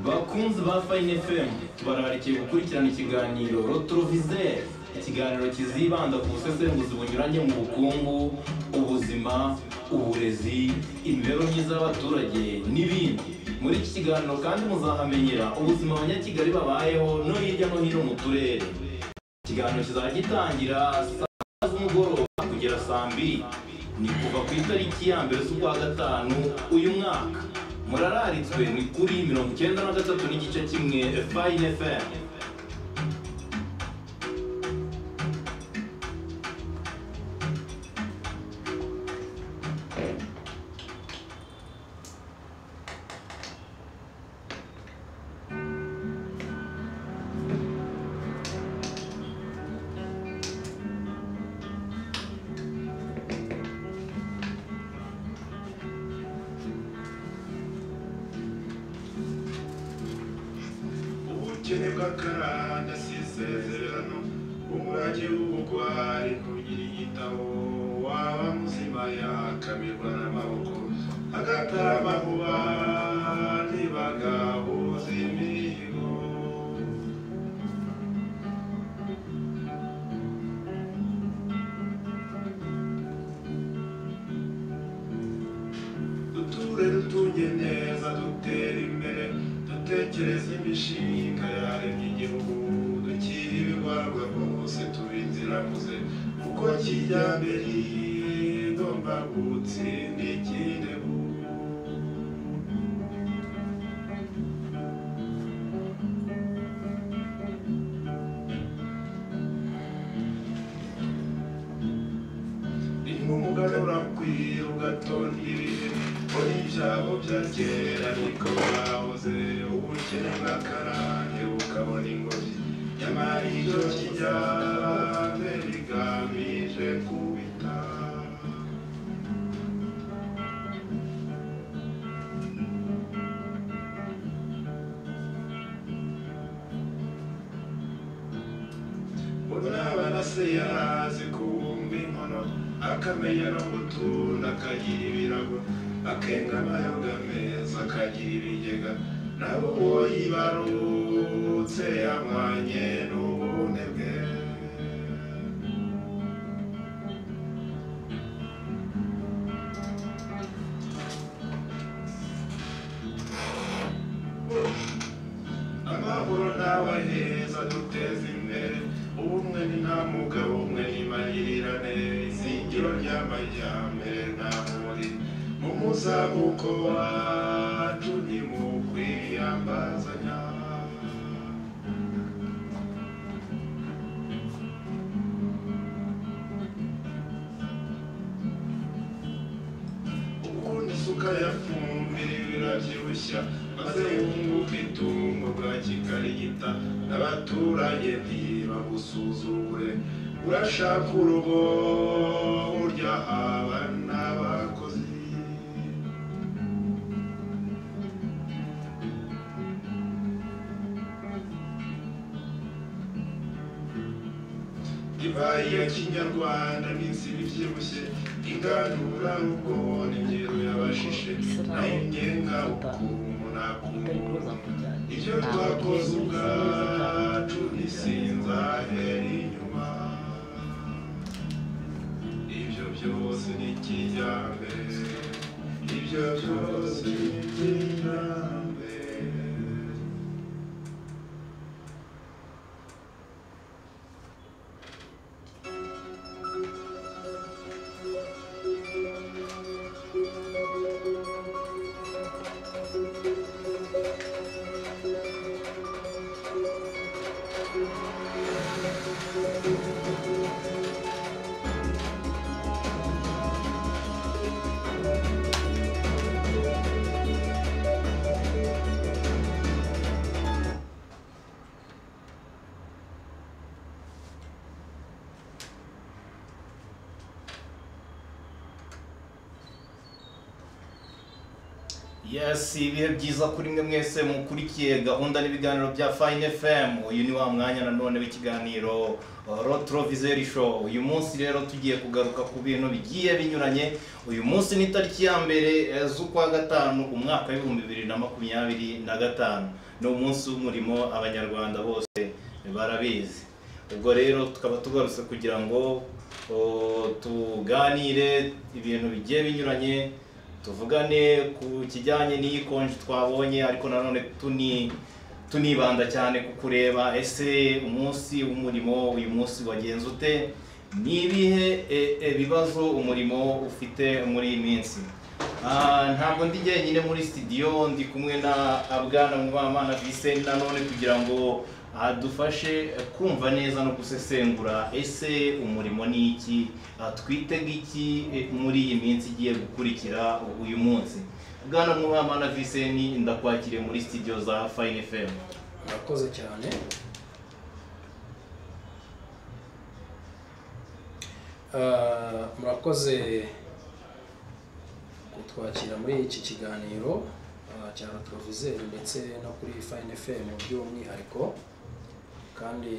bakunzi ba Fine FM tubararikiye gukurikirana ikiganiro Retroviseur, ikiganiro kizibanda ku busesenguzi bunyuranye mu bukungu, ubuzima, uburezi, imibereho myiza y'abaturage n'ibindi. Muri iki kiganiro kandi muzahamenyera ubuzima abanyakigali babayeho no hirya no hino mu turere. Ikiganiro kizajya gitangira saa z'umugoroba kugera saa 2, ni kuva ku itariki ya mbere z'ukwa gatanu uyu mwaka. Murararitswe ni kuri 93.1 Fine FM. Karanda sisezerano umurage w'ubugwari kugira igitabo waba muzima yakamirwa n'amaboko agatarama mu bandi bagahuza imihigo duture dutunge neza dutera imbere dutekereza imishinga yaremye igihugu dukira ibigwarwa rwose tubinziramuze kuko kijyambere igomba gutsinda ikinegu rimwe umuganura kwira ugatonda ibihe muri ibyabo bya kera niko bahoze ubukene bw'akarande bukabona ingobyi nyamara icyo kijyambere rigamije kubita unabana se yarazi kubumba inkono akamenya no gutunda akagira ibirago akenga amayoga meza akagira ibigega nabo uwo yibarutse yamwanye n'ubunebwe amahoro nawe heza duteza imbere ubumwe ni nta mugabo umwe n'imayirirane izingiro ry'amajyambere nta muri umuzamuko wacu ni mu kwiyambazanya ubundi isuka yafumbira birabyibushya maze yunguka itungo bwa kikarigita n'abaturage ntibagusuzugure urashaka urugo burya haba n'abakozi divayi ya kinyarwanda n'insina ibyibushye inganura rugo n'ingero y'abashishe nayo imyenga ukuntu nakumva ibyo twakoze ubwacu ntisinzahera inyuma ibyo byose ni kijyambere ibyo byose ni kijyambere Yes, ibihe byiza kuri mwe mwese mukurikiye gahunda n'ibiganiro bya Fine FM. Uyu ni wa mwanya nanone w'ikiganiro Retroviseur Show. Uyu munsi rero tugiye kugaruka ku bintu bigiye binyuranye. Uyu munsi ni tariki ya mbere z'ukwa gatanu umwaka w'ibihumbi 2025. Ni umunsi w'umurimo abanyarwanda bose barabizi. Ubwo rero tukaba tugarutse kugira ngo tuganire ibintu bigiye binyuranye, tuvugane ku kijyanye n'ikonje twabonye, ariko nanone tunibanda cyane ku kureba ese umunsi w'umurimo uyu munsi wagenze ute, nibihe bibazo umurimo ufite muri iyi minsi. Ntabwo ndi jyenyine muri studio, ndi kumwe na Bwana Mubamana Vincent nanone kugira ngo adufashe kumva neza no gusesengura ese umurimo ni iki, twitega iki muri iyi minsi igiye gukurikira uyu munsi. Bwana Mubamana Vincent, ndakwakiriye muri studio za Fine FM. Murakoze cyane. Murakoze kutwakira muri iki kiganiro cya Retroviseur ndetse no kuri Fine FM by'umwihariko, kandi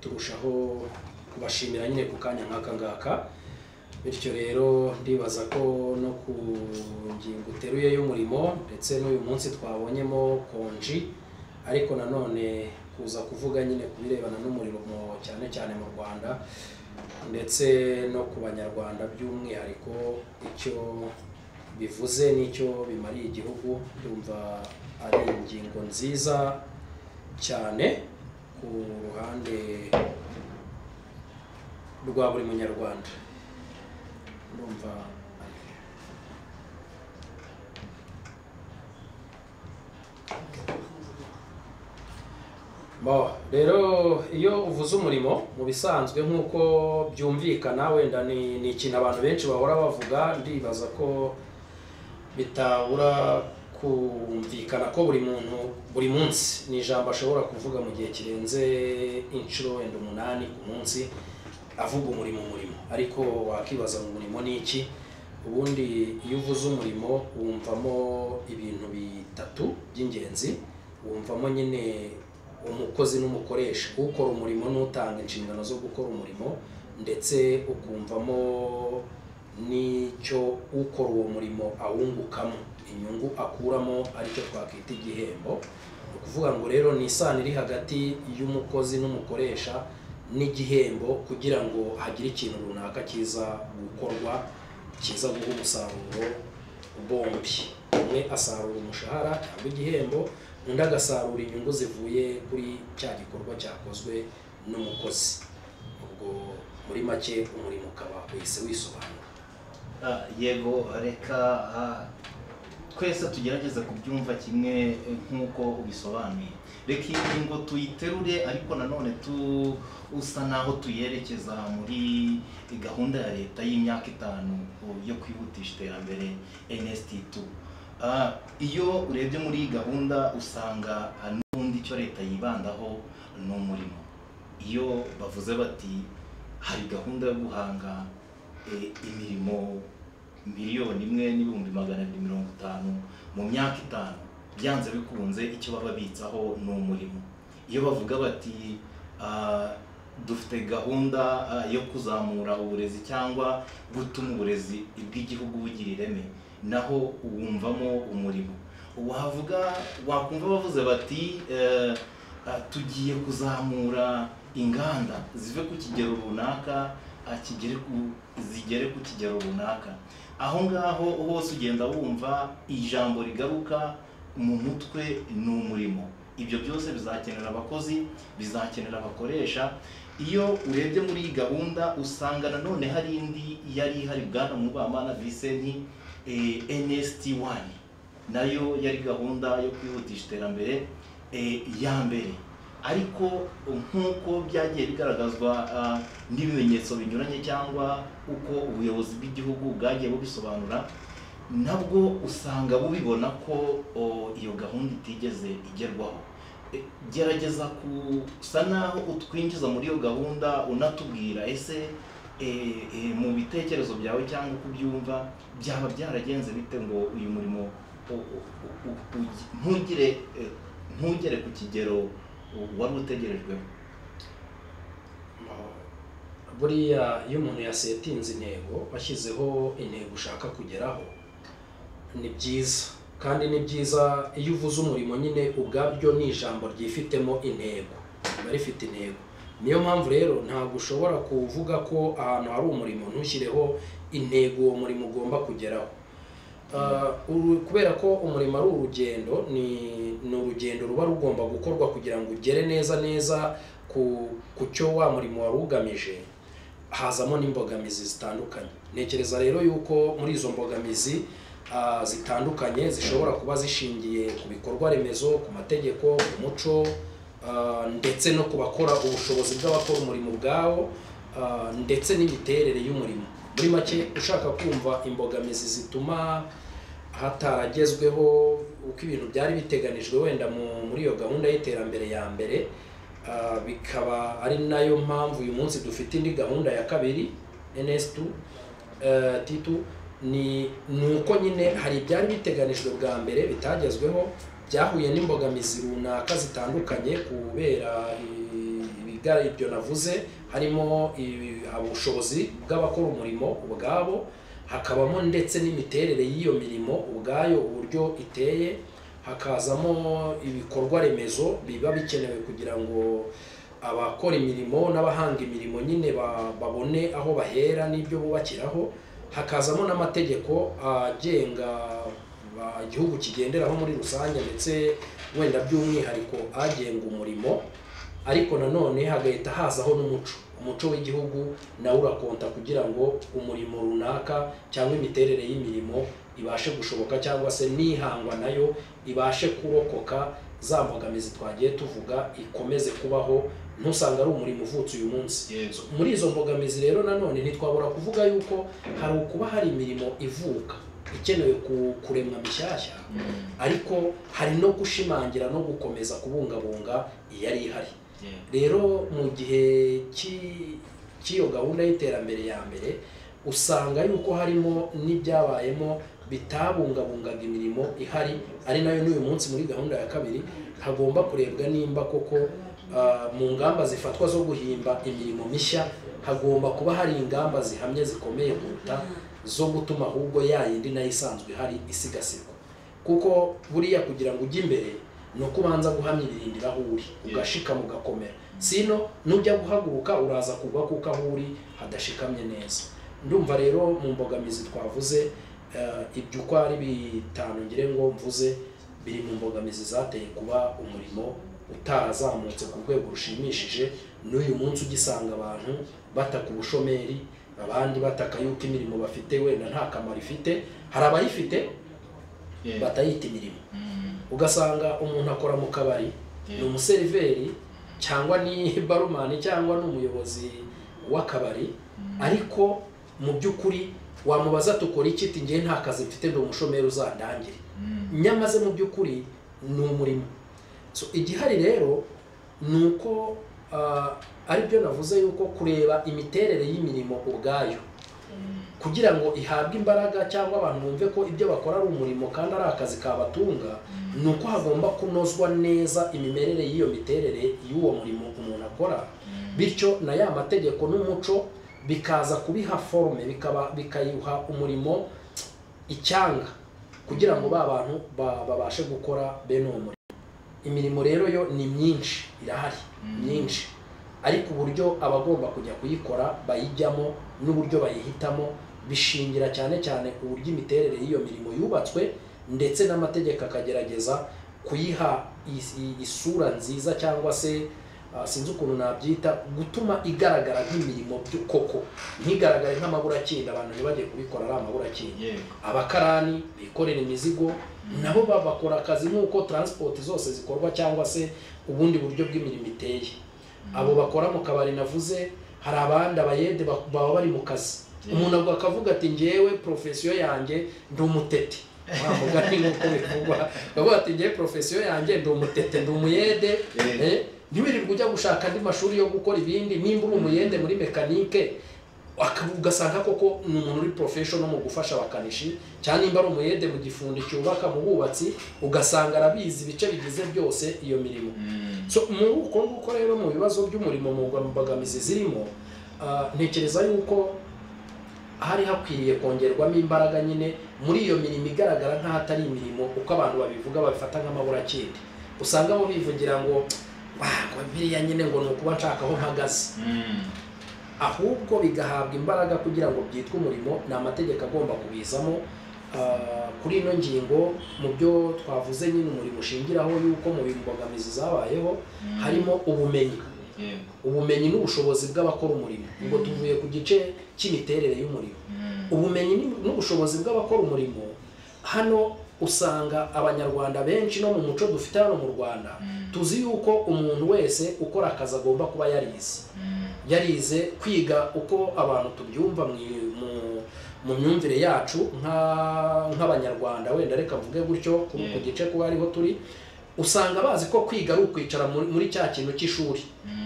turushaho kubashimira nyine ku kanya nk'aka ngaka. Bityo rero ndibaza ko no ku ngingo uteruye y'umurimo ndetse n'uyu munsi twabonyemo konji, ariko nanone kuza kuvuga nyine ku birebana n'umurimo cyane cyane mu Rwanda ndetse no ku banyarwanda by'umwihariko, icyo bivuze n'icyo bimariye igihugu, ndumva ari ingingo nziza cyane ku ruhande rwa buri munyarwanda. Ndumva rero iyo uvuze umurimo mu bisanzwe nk'uko byumvikana, wenda ni ikintu abantu benshi bahora bavuga, ndibaza ko bitabura kumvikana ko buri muntu buri munsi ni ijambo ashobora kuvuga mu gihe kirenze inshuro wenda 8 ku munsi avuga umurimo. Ariko wakibaza mu murimo ni iki? Ubundi iyo uvuze umurimo wumvamo ibintu bitatu by'ingenzi. Wumvamo nyine umukozi n'umukoresha, ukora umurimo n'utanga inshingano zo gukora umurimo, ndetse ukumvamo n'icyo ukora uwo murimo awungukamo, inyungu akuramo, aricyo twakwita igihembo. Ni ukuvuga ngo rero ni isano iri hagati y'umukozi n'umukoresha n'igihembo, kugira ngo hagire ikintu runaka kiza gukorwa, kiza guha umusaruro bombi. Umwe asarura umushahara cyangwa igihembo, undi agasarura inyungu zivuye kuri cya gikorwa cyakozwe n'umukozi. Ubwo muri make umurimo ukaba wese wisobanura. Yego, reka twese tugerageze kubyumva kimwe nk'uko ubisobanuye. Reka ingingo tuyiterure, ariko nanone usa naho tuyerekeza muri gahunda ya leta y'imyaka 5 yo kwihutisha iterambere NST2. Iyo urebye muri gahunda usanga n'ubundi icyo leta yibandaho ni umurimo. Iyo bavuze bati hari gahunda yo guhanga imirimo 1,250,000 mu myaka 5, byanze bikunze icyo baba bitsaho ni umurimo. Iyo bavuga bati dufite gahunda yo kuzamura uburezi cyangwa gutuma uburezi bw'igihugu bugira ireme, naho wumvamo umurimo. Wakumva bavuze bati tugiye kuzamura inganda zive ku kigero runaka zigere ku kigero runaka. Aho ngaho hose ugenda wumva ijambo rigaruka mu mutwe ni umurimo. Ibyo byose bizakenera abakozi, bizakenera abakoresha. Iyo urebye muri iyi gahunda usanga nanone hari indi yari hari Bwana Mubamana Vincent, NST1 nayo yari gahunda yo kwihutisha iterambere ya mbere. Ariko nk'uko byagiye bigaragazwa n'ibimenyetso binyuranye cyangwa uko ubuyobozi bw'igihugu bwagiye bubisobanura, nabwo usanga bubibona ko iyo gahunda itigeze igerwaho. Gerageza kusa naho utwinjiza muri iyo gahunda unatubwira ese mu bitekerezo byawe cyangwa uko ubyumva byaba byaragenze bite ngo uyu murimo ntugere ku kigero wari utegerejweho? Buriya iyo umuntu yasetinze intego washyizeho intego ushaka kugeraho ni byiza, kandi ni byiza iyo uvuze umurimo nyine ubwabyo ni ijambo ryifitemo intego, riba rifite intego. Niyo mpamvu rero ntabwo ushobora kuvuga ko ahantu hari umurimo ntushyireho intego uwo murimo ugomba kugeraho, kubera ko umurimo ari urugendo, ni urugendo ruba rugomba gukorwa kugira ngo ugere neza ku cyo wa murimo wari ugamije. Hazamo n'imbogamizi zitandukanye. Ntekereza rero yuko muri izo mbogamizi zitandukanye zishobora kuba zishingiye ku bikorwa remezo, ku mategeko, ku muco, ndetse no ku bakora ubushobozi bw'abakora umurimo ubwawo, ndetse n'imiterere y'umurimo. Muri make ushaka kumva imbogamizi zituma hataragezweho uko ibintu byari biteganijwe wenda muri iyo gahunda y'iterambere ya mbere, bikaba ari nayo mpamvu uyu munsi dufite indi gahunda ya kabiri NS2 T2, ni uko nyine hari ibyari biteganijwe bwa mbere bitagezweho, byahuye n'imbogamizi runaka zitandukanye kubera ibyo navuze, harimo ubushobozi bw'abakora umurimo ubwabo, hakabamo ndetse n'imiterere y'iyo mirimo ubwayo uburyo iteye, hakazamo ibikorwa remezo biba bikenewe kugira ngo abakora imirimo n'abahanga imirimo nyine babone aho bahera n'ibyo bubakiraho, hakazamo n'amategeko agenga igihugu kigenderaho muri rusange, ndetse wenda by'umwihariko agenga umurimo. Ariko nanone hagahita hazaho umuco w'igihugu nawe urakonta kugira ngo umurimo runaka cyangwa imiterere y'imirimo ibashe gushoboka, cyangwa se n'ihangwa nayo ibashe kurokoka za mbogamizi twagiye tuvuga, ikomeze kubaho, ntusanga ari umurimo uvutse uyu munsi. Muri izo mbogamizi rero nanone ntitwabura kuvuga yuko hari ukuba hari imirimo ivuka ikenewe kuremwa mishyashya, ariko hari no gushimangira no gukomeza kubungabunga iyari ihari. Rero mu gihe cy'iyo gahunda y'iterambere ya mbere, usanga yuko harimo n'ibyabayemo bitabungabungaga imirimo ihari, ari nayo n'uyu munsi muri gahunda ya kabiri hagomba kurebwa nimba koko mu ngamba zifatwa zo guhimba imirimo mishya hagomba kuba hari ingamba zihamye zikomeye kuruta zo gutuma ahubwo yayindi nayo isanzwe ihari isigasirwa. Kuko buriya kugira ngo ujye imbere no kubanza guhamya ibirindira aho uri, ugashika mugakomera, sino nujya guhaguruka uraza kugwa kuko aho uri hadashikamye neza. Ndumva rero mu mbogamizi twavuze ibyo uko ari bitanu ngire ngo mvuze biri mu mbogamizi zateye kuba umurimo utarazamutse ku rwego rushimishije, n'uyu munsi ugisanga abantu bataka ubushomeri, abandi bataka yuko imirimo bafite wenda nta kamaro ifite. Hari abayifite batayita imirimo, ugasanga umuntu akora mu kabari, ni umuseriveri cyangwa ni barumani cyangwa n'umuyobozi w'akabari, ariko mu by'ukuri wamubaza tukora iki, ati ngiye nta kazi mfite ndi umushomeri uzandangire, nyamaze mu by'ukuri ni umurimo. So igihari rero ni uko ari byo navuze yuko kureba imiterere y'imirimo ubwayo kugira ngo ihabwe imbaraga cyangwa abantu bumve ko ibyo bakora ari umurimo kandi ari akazi kabatunga, ni uko hagomba kunozwa neza imimerere y'iyo miterere y'uwo murimo umuntu akora, bityo na ya mategeko n'umuco bikaza kubiha forme, bikayiha umurimo icyanga kugira ngo ba bantu babashe gukora bene uwo murimo. Imirimo rero yo ni myinshi, irahari myinshi, ariko uburyo abagomba kujya kuyikora bayijyamo n'uburyo bayihitamo bishingira cyane cyane uburyo imiterere y'iyo mirimo yubatswe, ndetse n'amategeko akagerageza kuyiha isura nziza, cyangwa se sinzi ukuntu nabyita, gutuma igaragara nk'imirimo koko, ntigaragare nk'amaburacyenda abantu ntibajye kubikora ari amaburacyenda. Abakarani bikorera imizigo nabo bakora akazi nk'uko transport zose zikorwa, cyangwa se ubundi buryo bw'imirimo iteye. Abo bakora mu kabari navuze, hari abandi abayede baba bari mu kazi, umuntu akavuga ati ngewe profession yanjye ndi umutete, mugani nk'uko bivugwa, bavuga ati ngewe profession yanjye ndi umutete, ndi umuyede, ntiwirirwe ujya gushaka andi mashuri yo gukora ibindi. Nimba uri umuyede muri mekanike, ugasanga koko ni umuntu uri professional mu gufasha abakanishi cyane nimba ari umuyede mu gifundi cyubaka mu bubatsi ugasanga arabizi ibice bigize byose iyo mirimo. So mu uko rero mu bibazo by'umurimo mu mbogamizi zirimo ntekereza yuko hari hakwiriye kongerwamo imbaraga nyine muri iyo mirimo igaragara nk'ahatari imirimo uko abantu babivuga babifata nk'amaburakindi. Usanga bo bivugira ngo biriya nyine ngo ni ukuba nshaka aho mpagaze, ahubwo bigahabwa imbaraga kugira ngo byitwe umurimo. Ni amategeko agomba kubizamo. Kuri ino ngingo mu byo twavuze nyine umurimo ushingiraho yuko mu mbogamizi zabayeho harimo ubumenyi n'ubushobozi bw'abakora umurimo. Ubwo tuvuye ku gice cy'imiterere y'umurimo. Ubumenyi n'ubushobozi bw'abakora umurimo, hano usanga abanyarwanda benshi no mu muco dufite hano mu Rwanda tuzi yuko umuntu wese ukora akazi agomba kuba yarize kwiga uko abantu tubyumva mu myumvire yacu nk'abanyarwanda. Wenda reka mvuge gutyo ku gice kuba ariho turi, usanga bazi ko kwiga ari ukwicara muri cya kintu cy'ishuri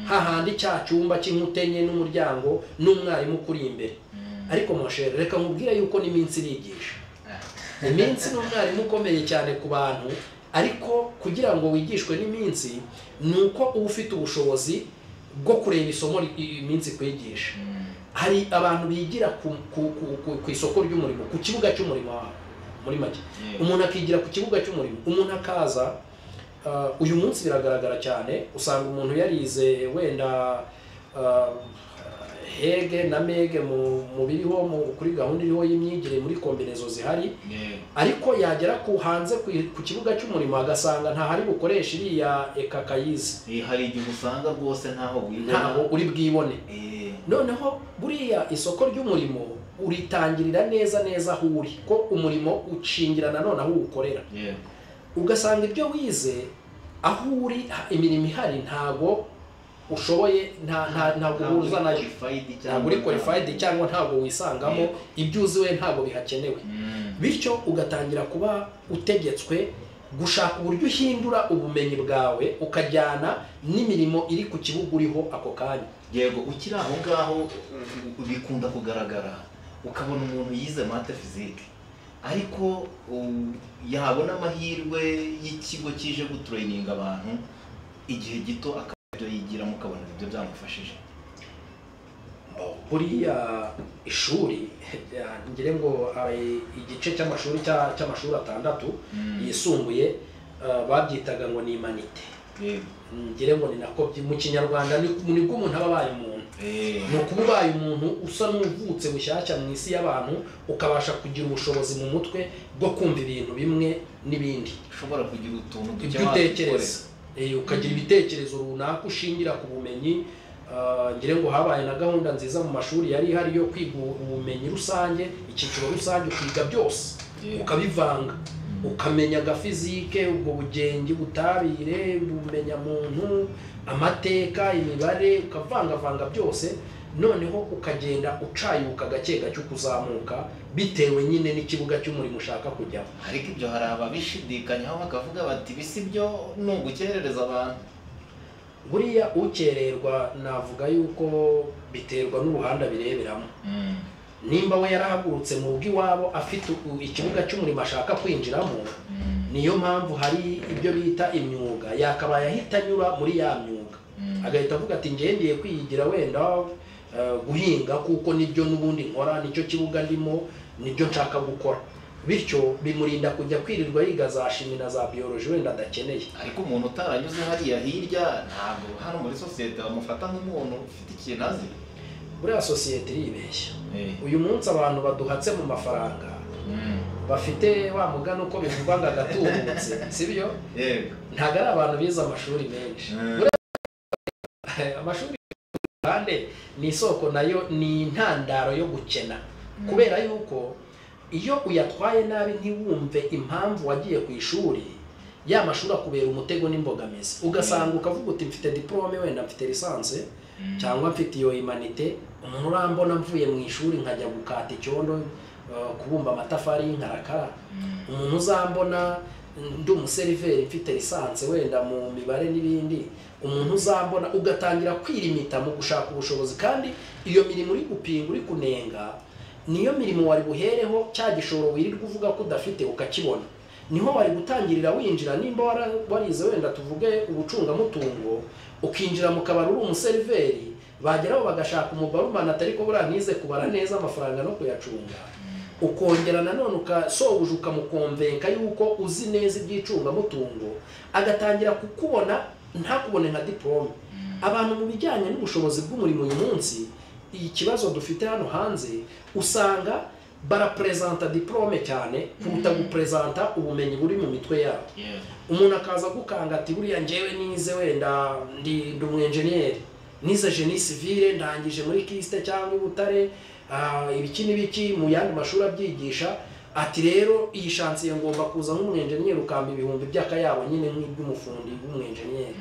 hahandi cya cyumba cy'inkutenye n'umuryango n'umwarimu kuri imbere. Ariko moshere reka nkubwire yuko n'iminsi irigisha. Iminsi n'umwarimu ukomeye cyane ku bantu, ariko kugira ngo wigishwe n'iminsi nuko uba ufite ubushobozi bwo kureba isomo iminsi kwigisha. Hari abantu bigira ku isoko ry'umurimo, ku kibuga cy'umurimo muri make. Umuntu akigira ku kibuga cy'umurimo, umuntu akaza uyu munsi biragaragara cyane, usanga umuntu yarize wenda hege na mege mu biriho kuri gahunda iriho y'imyigire muri kombinezo zihari, ariko yagera ku hanze ku kibuga cy'umurimo agasanga nta hari bukoresha iriya ekakayizi. Hari igihe usanga rwose ntaho uri bwibone. Noneho buriya isoko ry'umurimo uritangirira neza aho uri, ko umurimo ucingira nanone aho uwukorera. Ugasanga ibyo wize aho uri imirimo ihari ntago ushoboye, ntabwo uhuza nayo, ntabwo uri qualified cyangwa ntabwo wisangamo, ibyo uziwe ntabwo bihakenewe. Bityo ugatangira kuba utegetswe gushaka uburyo uhindura ubumenyi bwawe ukajyana n'imirimo iri ku kibuga uriho ako kanya. Yego, ukiri aho ngaho bikunda kugaragara ukabona umuntu yize mate physique, ariko yabona amahirwe y'ikigo kije gutraininga abantu igihe gito akabyo yigira mukabona ibyo byamufashije. Buriya ishuri ngire ngo hari igice cy'amashuri atandatu yisumbuye babyitaga ngo ni imanite. Ngire ngo ni nako mu Kinyarwanda nibwo umuntu aba abaye umuntu. Ni ukuba ubaye umuntu usa n'uvutse bushyashya mu isi y'abantu, ukabasha kugira ubushobozi mu mutwe bwo kumva ibintu bimwe n'ibindi. Ushobora kugira utuntu dutekereza, ukagira ibitekerezo runaka ushingira ku bumenyi. Ngire ngo habaye na gahunda nziza mu mashuri yari ihari yo kwiga ubumenyi rusange, icyiciro rusange, ukiga byose ukabivanga, ukamenya agafizike, ubwo bugenge, ubutabire, ubumenya muntu, amateka, imibare, ukavangavanga byose. Noneho ukagenda ucayuka gake gake kuzamuka bitewe nyine n'ikibuga cy'umurimo ushaka kujyaho. Ariko ibyo hari ababishidikanyaho bakavuga bati bisi byo ni ugukerereza abantu. Buriya ukererwa navuga yuko biterwa n'uruhanda bireberamo. Nimba we yarahagurutse mu rugo iwabo afite ikibuga cy'umurimo ashaka kwinjiramo, niyo mpamvu hari ibyo bita imyuga, yakabaye ahita anyura muri ya myuga agahita avuga ati ngendeye kwiyigira wenda guhinga kuko nibyo n'ubundi nkora, nicyo kibuga ndimo, nibyo nshaka gukora. Bityo bimurinda kujya kwirirwa yiga za shimi na za biology wenda adakeneye. Ariko umuntu utaranyuze hariya hirya ntabwo hano muri societe bamufata nk'umuntu ufite ikintu azi. Buriya societe iribeshya. Uyu munsi abantu baduhatse mu mafaranga bafite wa mugano uko bivugwa ngo agatubutse, sibyo? Ntago ari abantu bize amashuri menshi. Amashuri kandi ni isoko nayo ni intandaro yo gukena, kubera yuko iyo uyatwaye nabi ntiwumve impamvu wagiye ku ishuri, ya mashuri akubera umutego n'imbogamizi. Ugasanga ukavuga uti mfite diplome wenda mfite lisanse cyangwa mfite iyo imanite, umuntu urambona mvuye mu ishuri nkajya gukata icyondo kubumba amatafari y'inkarakara, umuntu uzambona ndi umuseriveri mfite lisansi wenda mu mibare n'ibindi umuntu uzambona ugatangira kwirimita mu gushaka ubushobozi kandi iyo mirimo uri gupinga uri kunenga niyo mirimo wari buhereho cya gishoro wirirwa uvuga ko udafite ukakibona niho wari gutangirira winjira nimba warize wenda tuvuge ubucungamutungo ukinjira mu kabari uri umuseriveri bageraho bagashaka umubarumana atari ko buriya ntize kubara neza amafaranga no kuyacunga ukongera nanone ukasohuje ukamukonvenka yuko uzi neza iby'icungamutungo agatangira kukubona ntakubone nka diplome abantu mu bijyanye n'ubushobozi bw'umurimo uyu munsi ikibazo dufite hano hanze usanga barapresenta diplome cyane kuruta gupresenta ubumenyi buri mu mitwe yabo umuntu akaza gukanga ati buriya njyewe nize wenda ndi umwenjeniyeri nize génie civile ndangije muri Kiste cyangwa i Butare ibiki n'ibiki mu yandi mashuri abyigisha ati rero iyi chance ngomba kuza nk'umwenjeniyeri ukamba ibihumbi by'akayabo nyine nk'iby'umufundi w'umwenjeniyeri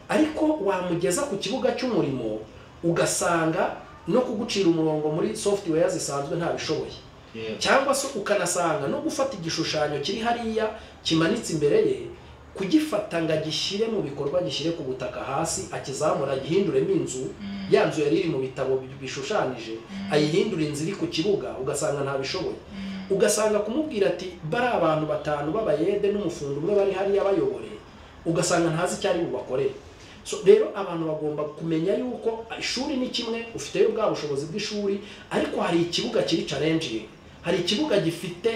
ariko wamugeza ku kibuga cy'umurimo ugasanga no kugucira umurongo muri software zisanzwe nta bishoboye cyangwa se ukanasanga no gufata igishushanyo kiri hariya kimanitse imbere ye kugifata ngo agishyire mu bikorwa gishyire ku butaka hasi akizamura gihinduremo inzu yanzu yari iri mu bitabo bishushanije ayihindura inzu iri ku kibuga ugasanga nta bishoboye ugasanga kumubwira ati bari abantu batanu b'abayede n'umufundo umwe bari hariya bayobore ugasanga ntazi icyo ari bubakorere so rero abantu bagomba kumenya yuko ishuri ni kimwe ufiteyo bwa bushobozi bw'ishuri ariko hari ikibuga kiri challenge hari ikibuga gifite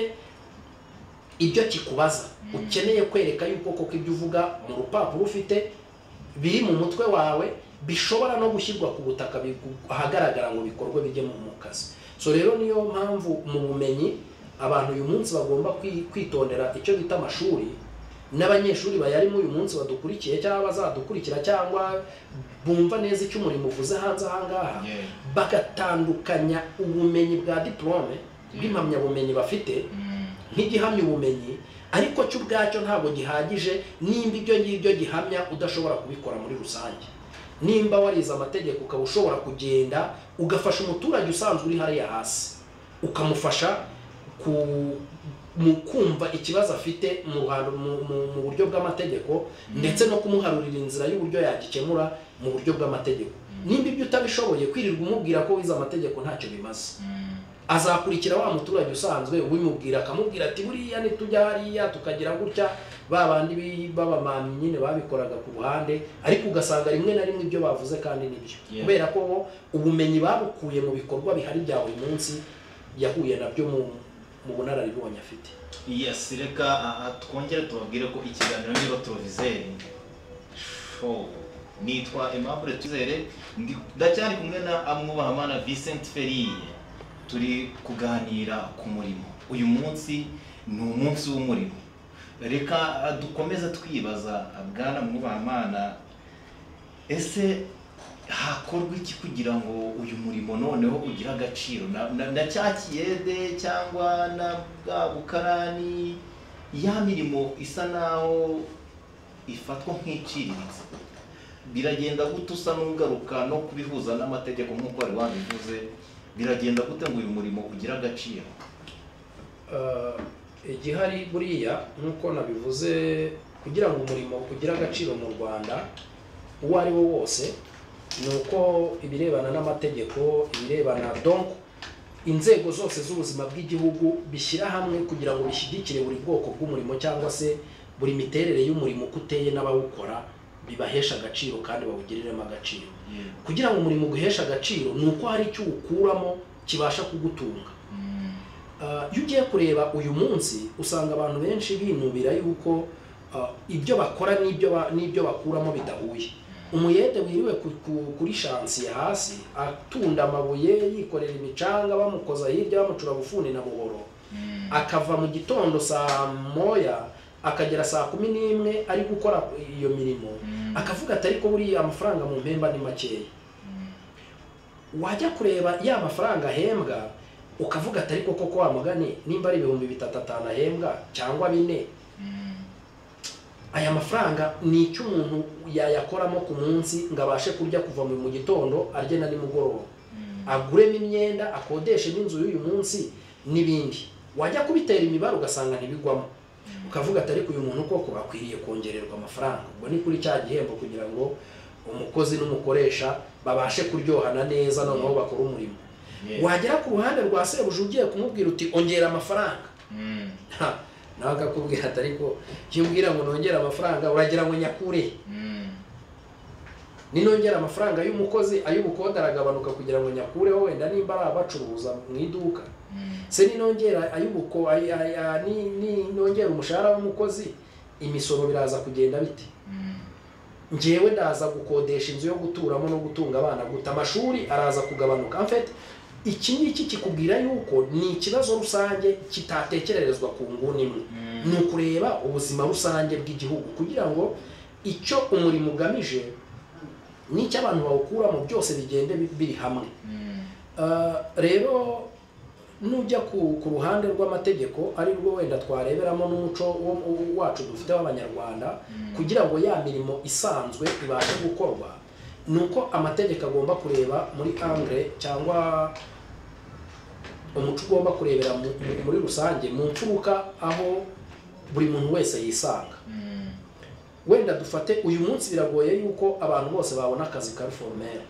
ibyo kikubaza ukeneye kwereka yuko koko ibyo uvuga mu rupapuro ufite biri mu mutwe wawe bishobora no gushyirwa ku butaka ahagaragara ngo bikorwe bijye mu kazi so rero niyo mpamvu mu bumenyi abantu uyu munsi bagomba kwitondera icyo bita amashuri n'abanyeshuri bayarimo uyu munsi badukurikiye cyangwa bazadukurikira cyangwa bumva neza icyo umurimo uvuze hanze ahangaha bagatandukanya ubumenyi bwa diplome bw'impamyabumenyi bafite nk'igihamya ubumenyi ariko cyo ubwacyo ntabwo gihagije nimba ibyo ngibyo gihamya udashobora kubikora muri rusange nimba warize amategeko ukaba ushobora kugenda ugafasha umuturage usanzwe uri hariya hasi ukamufasha mu kumva ikibazo afite mu buryo bw'amategeko ndetse no kumuharurira inzira y'uburyo yagikemura mu buryo bw'amategeko nimba ibyo utabishoboye kwirirwa umubwira ko wize amategeko ntacyo bimaze azakurikira wa muturage usanzwe ubimubwira akamubwira ati buriya nitujya hariya tukagira gutya babandi b'abamami nyine babikoraga ku ruhande ariko ugasanga rimwe na rimwe ibyo bavuze kandi nibyo kubera ko ubumenyi babukuye mu bikorwa bihari bya buri munsi yahuye nabyo mu bunararibonye afite. Yes, reka twongere tubabwire ko ikiganiro ni Rotorovizeri show nitwa Aimable Twizere ndacyari kumwe na Amwubahamana Vincent Feriye turi kuganira ku murimo. Uyu munsi ni umunsi w'umurimo. Reka dukomeza twibaza Bwana Amwubahamana, ese hakorwa iki kugira ngo uyu murimo noneho ugira agaciro na cyakiyede cyangwa na bwa bukarani ya mirimo isa naho ifatwa nk'iciriritse biragenda gute usa n'ugaruka no kubihuza n'amategeko nk'uko wari wabivuze biragenda gute ngo uyu murimo ugira agaciro? Igihari buriya nk'uko nabivuze kugira ngo umurimo ugira agaciro mu Rwanda uwo ari wo wose nuko ibirebana n'amategeko ibirebana donc inzego zose z'ubuzima bw'igihugu bishyira hamwe kugira ngo bishyigikire buri bwoko bw'umurimo cyangwa se buri miterere y'umurimo kuteye n'abawukora bibahesha agaciro kandi bawugiriremo agaciro. Kugira ngo umurimo guhesha agaciro nuko hari icyo ukuramo kibasha kugutunga. Iyo ugiye kureba uyu munsi usanga abantu benshi binubira yuko ibyo bakora n'ibyo bakuramo bidahuye. Umuyede wiriwe kuri shansi hasi atunda amabuye yikorera imicanga bamukoza hirya bamucura bufuni na buhoro akava mu gitondo saa moya akagera saa 11 ari gukora iyo mirimo akavuga ati ariko buri amafaranga mu mpemba ni makeya. Wajya kureba ya mafaranga hembwa ukavuga ati ariko koko wa mugani nimba ari 3,500 hembwa cyangwa 4 aya mafaranga ni icyo umuntu yayakoramo ku munsi ngabashe kurya kuva mu gitondo arye na nimugoroba aguremo imyenda akodeshe n'inzu y'uyu munsi n'ibindi. Wajya kubitera imibare ugasanga ntibigwamo ukavuga atari uyu muntu koko akwiriye kongererwa amafaranga. Ubwo ni kuri cya gihembo kugira ngo umukozi n'umukoresha babashe kuryohana neza noneho bakora umurimo. Wagera ku ruhande rwa sebuja ugiye kumubwira uti ongera amafaranga, nawe akakubwira atari ko kimbwira ngo nongera amafaranga uragira ngo nyakure. Ninongera amafaranga y'umukozi ay'ubukoda aragabanuka kugira ngo nyakureho, wenda nimba ari abacuruza mu iduka. Se ninongera ay'ubuko ninongera umushahara w'umukozi imisoro biraza kugenda bite? Ngewe ndaza gukodesha inzu yo guturamo no gutunga abana guta, amashuri araza kugabanuka. En fait iki ngiki kikubwira yuko ni ikibazo rusange kitatekererezwa ku nguni imwe. Ni ukureba ubuzima rusange bw'igihugu kugira ngo icyo umurimo ugamije n'icyo abantu bawukuramo byose bigende biri hamwe. Rero nujya ku ruhande rw'amategeko ari rwo wenda twareberamo n'umuco wacu dufite w'Abanyarwanda kugira ngo ya mirimo isanzwe ibashe gukorwa, nuko amategeko agomba kureba muri angle cyangwa umuco ugomba kurebera muri rusange mu mfuruka aho buri muntu wese yisanga. Wenda dufate uyu munsi biragoye yuko abantu bose babona akazi kari formel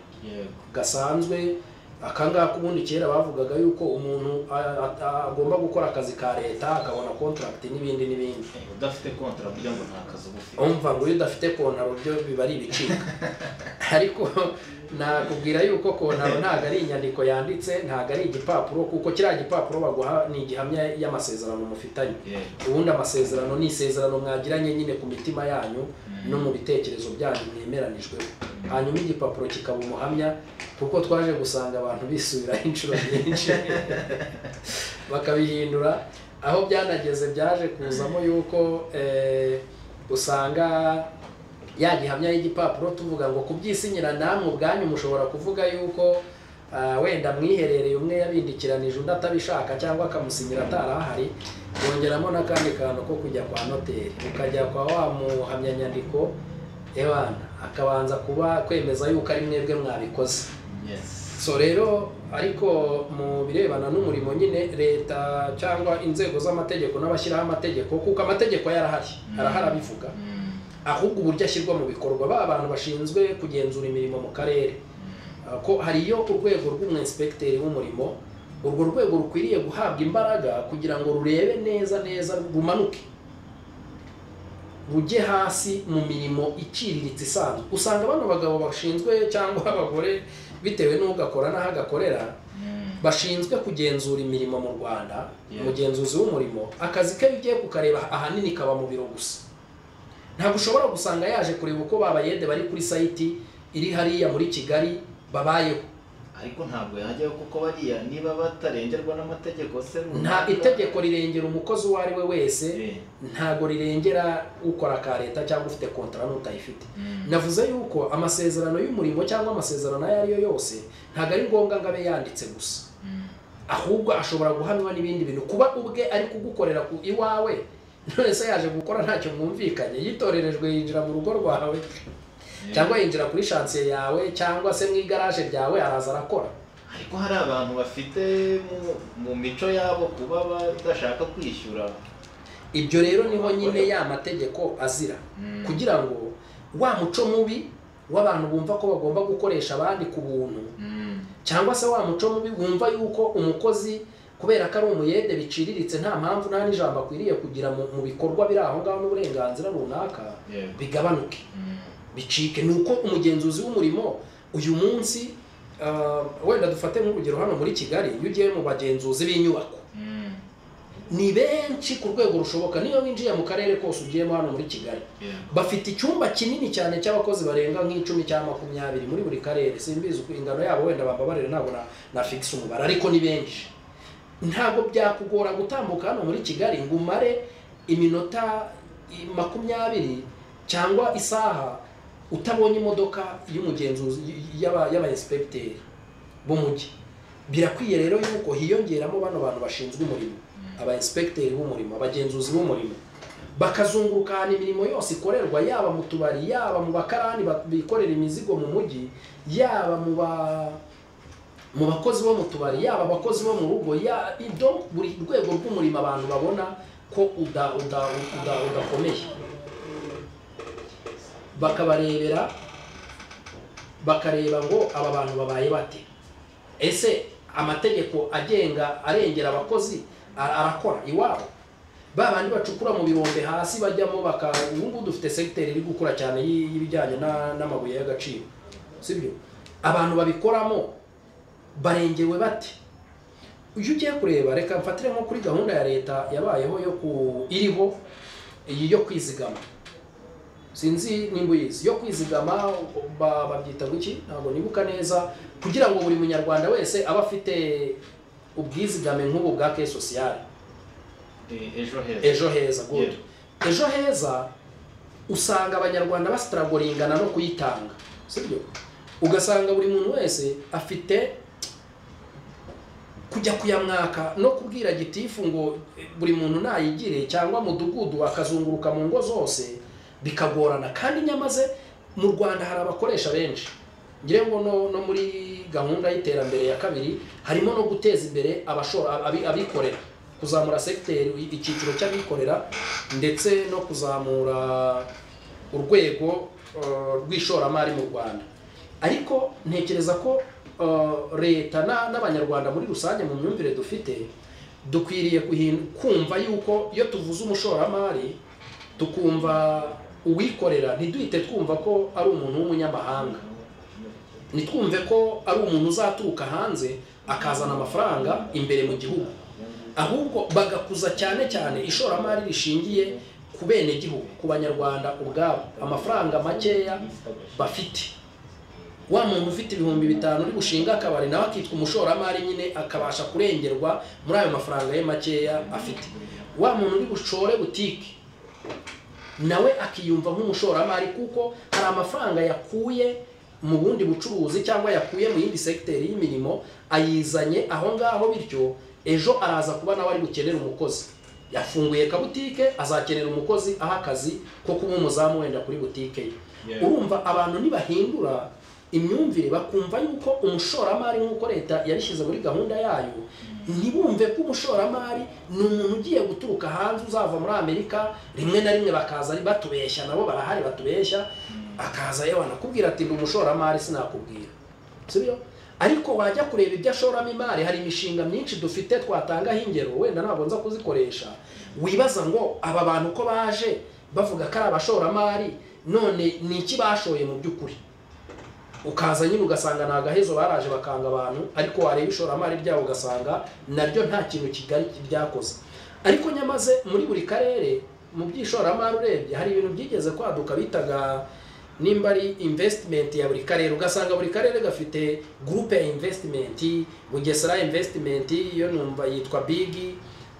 gasanzwe. Akangaka ubundi kera bavugaga yuko umuntu agomba gukora akazi ka leta akabona contract n'ibindi n'ibindi. Udafite contract kugira ngo nta kazi ufite. Umva ngo udafite contract byo biba ari ibicika. Ariko nakubwira yuko contract ntago ari inyandiko yanditse, ntago ari igipapuro, kuko kiriya gipapuro baguha ni igihamya y'amasezerano mufitanye. Ubundi amasezerano ni isezerano mwagiranye nyine ku mitima yanyu no mu bitekerezo byanyu mwemeranijwe. Hanyuma igipapuro kikaba umuhamya, kuko twaje gusanga abantu bisubira inshuro nyinshi bakabihindura, aho byanageze byaje kuzamo yuko usanga yagihamya y'igipapuro tuvuga ngo kubyisinyira namwe ubwanyu mushobora kuvuga yuko wenda mwiherereye umwe yabindikiranije undi atabishaka cyangwa akamusinyira atarahari. Bongeramo n'akandi kantu ko kujya kwa noteri, ukajya kwa wa muhamya nyandiko ewana akabanza kuba kwemeza yuko ari mwebwe mwabikoze. So rero ariko mu birebana n'umurimo nyine leta cyangwa inzego z'amategeko n'abashyiraho amategeko, kuko amategeko yarahari abivuga, ahubwo uburyo ashyirwa mu bikorwa abantu bashinzwe kugenzura imirimo mu karere ko hariyo urwego rw'umwinspekteri w'umurimo. Urwo rwego rukwiriye guhabwa imbaraga kugira ngo rurebe neza rumanuke rujye hasi mu mirimo iciriritse isanzwe. Usanga bano bagabo bashinzwe cyangwa abagore bitewe n'ugakora n'aho agakorera bashinzwe kugenzura imirimo mu Rwanda. Umugenzuzi w'umurimo akazi ke bigiye kukareba ahanini kaba mu biro gusa. Ntabwo ushobora gusanga yaje kureba uko babayede bari kuri site iri hariya muri Kigali babayeho. Ariko ntabwo yajyaho kuko bariya niba batarengerwa n'amategeko se nta itegeko rirengera umukozi uwo ari we wese, ntago rirengera ukora ka leta cyangwa ufite contrat n'utayifite. Navuze yuko amasezerano y'umurimo cyangwa amasezerano ayo ari yo yose ntago ari ngombwa ngo abe yanditse gusa, ahubwo ashobora guhamywa n'ibindi bintu. Kuba ubwe ari kugukorera ku iwawe none se yaje gukora ntacyo mwumvikanye, yitorerejwe yinjira mu rugo rwawe cyangwa yinjira kuri chantier yawe cyangwa se mu igaraje ryawe araza arakora. Ariko hari abantu bafite mu mico yabo kuba badashaka kwishyura. Ibyo rero niho nyine ya mategeko azira, kugira ngo wa muco mubi w'abantu bumva ko bagomba gukoresha abandi ku buntu, cyangwa se wa muco mubi wumva yuko umukozi kubera ko ari umuyede biciriritse nta mpamvu nta n'ijambo akwiriye kugira mu bikorwa biri aho ngaho n'uburenganzira runaka, bigabanuke bicike. Nuko umugenzuzi w'umurimo uyu munsi wenda dufate nk'urugero hano muri Kigali, iyo ugiye mu bagenzuzi b'inyubako ni benshi ku rwego rushoboka. Niyo winjiye mu karere kose ugiyemo hano muri Kigali bafite icyumba kinini cyane cy'abakozi barenga nk'icumi cyangwa 20 muri buri karere. Simbizi uko ingano yabo wenda bababarire ntabwo na fix umubare, ariko ni benshi. Ntabwo byakugora gutambuka hano muri Kigali ngo umare iminota 20 cyangwa isaha utabonye imodoka y'umugenzuzi y'aba inspector b'umujyi. Birakwiye rero yuko hiyongeramo bano bantu bashinzwe umurimo, aba inspector b'umurimo, abagenzuzi b'umurimo, bakazungurukana imirimo yose ikorerwa, yaba mu tubari, yaba mu bakarani bikorera imizigo mu mujyi, yaba mu bakozi bo mu tubari, yaba abakozi bo mu rugo, buri rwego rw'umurimo abantu babona ko udakomeye, bakareba ngo aba bantu babaye bate, ese amategeko arengera abakozi arakora iwabo, babandi bacukura mu birombe hasi bajyamo ubu dufite secteur iri gukura cyane y'ibijyanye n'amabuye y'agaciro, sibyo? Abantu babikoramo barengewe bate? Uyu ugiye kureba, reka mfatire nko kuri gahunda ya leta yabayeho iriho yo kwizigama, sinzi nimba uyizi, yo kwizigama babyita guki ntabwo nibuka neza, kugira ngo buri munyarwanda wese aba afite ubwizigame nk'ubu bwa ke sociale. Ejo heza good. Ejo heza usanga abanyarwanda bastragolingana no kuyitanga, sibyo? Ugasanga buri muntu wese afite kujya kuyamwaka no kubwira gitifu ngo buri muntu nayigire, cyangwa mudugudu akazunguruka mu ngo zose bikagorana. Kandi nyamaze mu Rwanda hari abakoresha benshi, ngire ngo no muri gahunda y'iterambere ya kabiri harimo no guteza imbere abikorera, kuzamura secteur icyiciro cy'abikorera, ndetse no kuzamura urwego rw'ishoramari mu Rwanda. Ariko ntekereza ko leta n'abanyarwanda muri rusange mu myumvire dufite dukwiriye kumva yuko iyo tuvuze umushoramari tukumva uwikorera, ntiduhite twumva ko ari umuntu w'umunyamahanga, nitwumve ko ari umuntu uzaturuka hanze akazana amafaranga imbere mu gihugu, ahubwo bagakuza cyane cyane ishoramari rishingiye ku bene gihugu, ku banyarwanda ubwabo, amafaranga makeya bafite. Wa muntu ufite 5,000 uri gushinga akabari nawe akitwa umushoramari nyine, akabasha kurengerwa muri ayo mafaranga ye makeya afite. Wa muntu uri gushore butike nawe akiyumva nk'umushoramari, kuko hari amafaranga yakuye mu bundi bucuruzi cyangwa yakuye mu yindi secteur y'imirimo ayizanye aho ngaho, bityo ejo araza kuba nawe ari gukenera umukozi. Yafunguye kabutike, azakenera umukozi aha akazi ko kuba umuzamu wenda kuri butike ye. Urumva abantu nibahindura imyumvire bakumva yuko umushoramari nk'uko leta yabishyize muri gahunda yayo, ntibumve ko umushoramari ni umuntu ugiye guturuka hanze uzava muri Amerika, rimwe na rimwe bakaza ari batubeshya, nabo barahari batubeshya, akaza yewe anakubwira ati ndi umushoramari sinakubwira, sibyo? Ariko wajya kureba ibyo ashoramo imari, hari imishinga myinshi dufite twatangaho ingero, wenda ntabwo nza kuzikoresha, wibaza ngo aba bantu ko baje bavuga ko ari abashoramari, none ni iki bashoye mu by'ukuri? Ukaza nyine ugasanga nta gahezo baraje bakanga abantu, ariko wareba ishoramari ryabo ugasanga naryo nta kintu kigali byakoze. Ariko nyamaze muri buri karere mu by'ishoramari urebye hari ibintu byigeze kwaduka bitaga nimba ari investment ya buri karere, ugasanga buri karere gafite groupe ya investment. Bugesera investment yo numva yitwa Big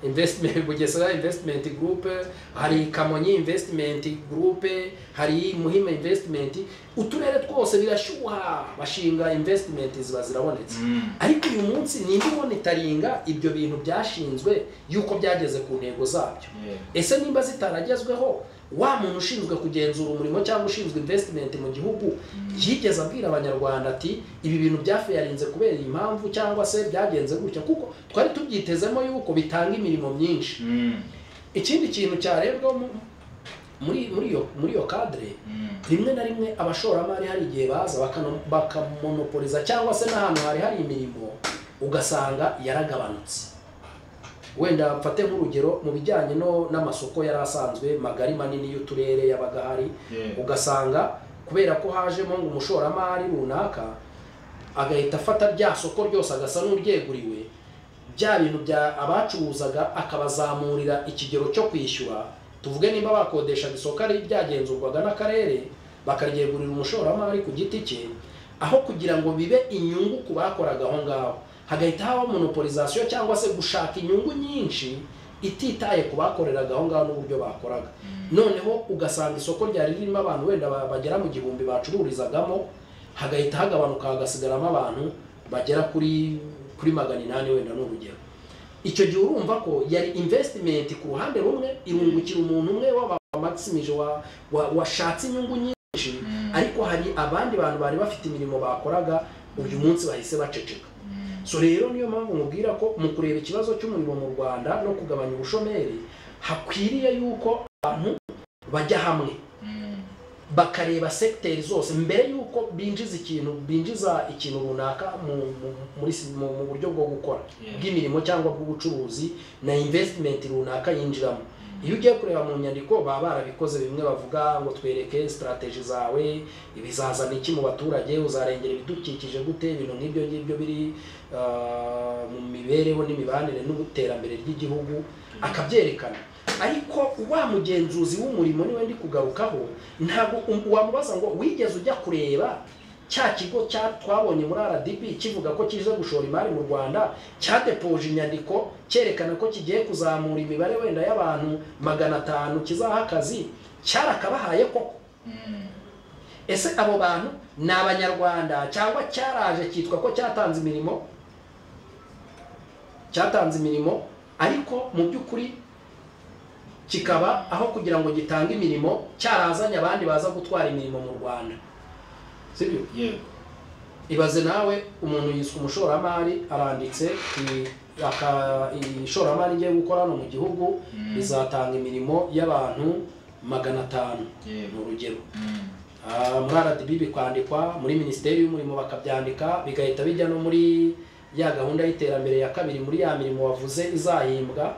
Investment, Bugesera Investment Group, hari Kamonyi Investment Group, hari Muhima Investment. Uturere twose birashyuha bashinga investment ziba zirabonetse. Ariko uyu munsi nimba monitoringa ibyo bintu byashinzwe yuko byageze ku ntego zabyo. Ese nimba zitaragezweho, wa muntu ushinzwe kugenzura umurimo cyangwa ushinzwe investment mu gihugu yigeze abwira abanyarwanda ati ibi bintu byafayarinze kubera impamvu cyangwa se byagenze gutya, kuko twari tubyitezemo yuko bitanga imirimo myinshi. Ikindi kintu cyarebwa muri iyo cadre, rimwe na rimwe abashoramari hari igihe baza bakamonopoliza cyangwa se n'ahantu hari imirimo ugasanga yaragabanutse. Wenda mfate nk'urugero mu bijyanye n'amasoko yari asanzwe magari manini y'uturere yabaga hari, ugasanga kubera ko hajemo ngo umushoramari runaka agahita afata rya soko ryose agasa n'uryeguriwe, bya bintu bya abacuruzaga akabazamurira ikigero cyo kwishyura. Tuvuge nimba bakodesha isoko ari byagenzurwaga n'akarere bakaryegurira umushoramari ku giti cye, aho kugira ngo bibe inyungu ku bakoraga aho ngaho, hagahita haba monopolization cyangwa se gushaka inyungu nyinshi ititaye ku bakoreraga aho ngaho n'uburyo bakoraga. Noneho ugasanga isoko ryari ririmo abantu wenda bagera mu 1000 bacururizagamo, hagahita hagabanuka hagasigaramo abantu bagera kuri 800 wenda n'urugero. Icyo gihe urumva ko yari investment ku ruhande rumwe irungukira umuntu umwe w'abamaksimije washatse inyungu nyinshi, ariko hari abandi bantu bari bafite imirimo bakoraga uyu munsi bahise baceceka. So rero niyo mpamvu mubwira ko mu kureba ikibazo cy'umurimo mu Rwanda no kugabanya ubushomeri hakwiriye yuko abantu bajya hamwe bakareba secteur zose mbere yuko binjiza ikintu runaka mu buryo bwo gukora bw'imirimo cyangwa bw'ubucuruzi na investment runaka yinjiramo. Iyo ugiye kureba mu nyandiko baba barabikoze bimwe bavuga ngo twereke strategy zawe, ibizazana iki mu baturage, uzarengera ibidukikije gute, ibintu nk'ibyo ngibyo biri mu mibereho n'imibanire n'ubuterambere ry'igihugu akabyerekana. Ariko wa mugenzuzi w'umurimo niwe ndi kugarukaho, ntabwo wamubaza ngo wigeze ujya kureba cya kigo twabonye muri RDB kivuga ko kize gushora imari mu Rwanda cyadepoje inyandiko cyerekana ko kigiye kuzamura imibare wenda y'abantu 500 kizaha akazi, cyarakabahaye koko? Ese abo bantu ni abanyarwanda cyangwa cyaraje kitwa ko cyatanze imirimo ariko mu by'ukuri kikaba aho kugira ngo gitange imirimo cyarazanye abandi baza gutwara imirimo mu Rwanda? Sibyo? Yego. Ibaze nawe umuntu yiswe umushoramari aranditse ishoramari ngiye gukora no mu gihugu bizatanga imirimo y'abantu 500 mu rugero. Muri RDB bikwandikwa, muri Minisiteri y'Umurimo bakabyandika, bigahita bijya no muri ya gahunda y'iterambere ya kabiri muri ya mirimo wavuze izahimbwa,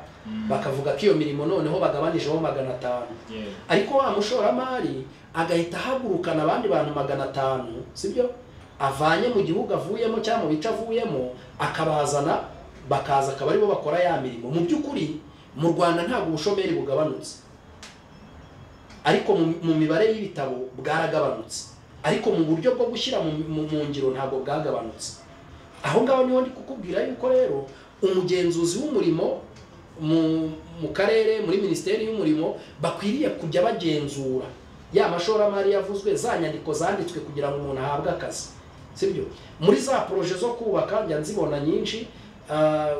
bakavuga ko iyo mirimo noneho bagabanyijeho 500. Ariko wa mushoramari agahita hagurukana abandi bantu 500, sibyo? Avanye mu gihugu avuyemo cyangwa mu bice avuyemo akabazana, bakaza akaba aribo bakora ya mirimo. Mu by'ukuri mu Rwanda ntabwo ubushomeri bugabanutse, ariko mu mibare y'ibitabo bwaragabanutse, ariko mu buryo bwo gushyira mu ngiro ntabwo bwagabanutse. Aho ngaho niho ndi kukubwira yuko rero umugenzuzi w'umurimo mu karere muri Minisiteri y'Umurimo bakwiriye kujya bagenzura ya mashoramari yavuzwe, za nyandiko zanditswe kugira ngo umuntu ahabwe akazi, sibyo? Muri za projet zo kubaka njya nzibona nyinshi,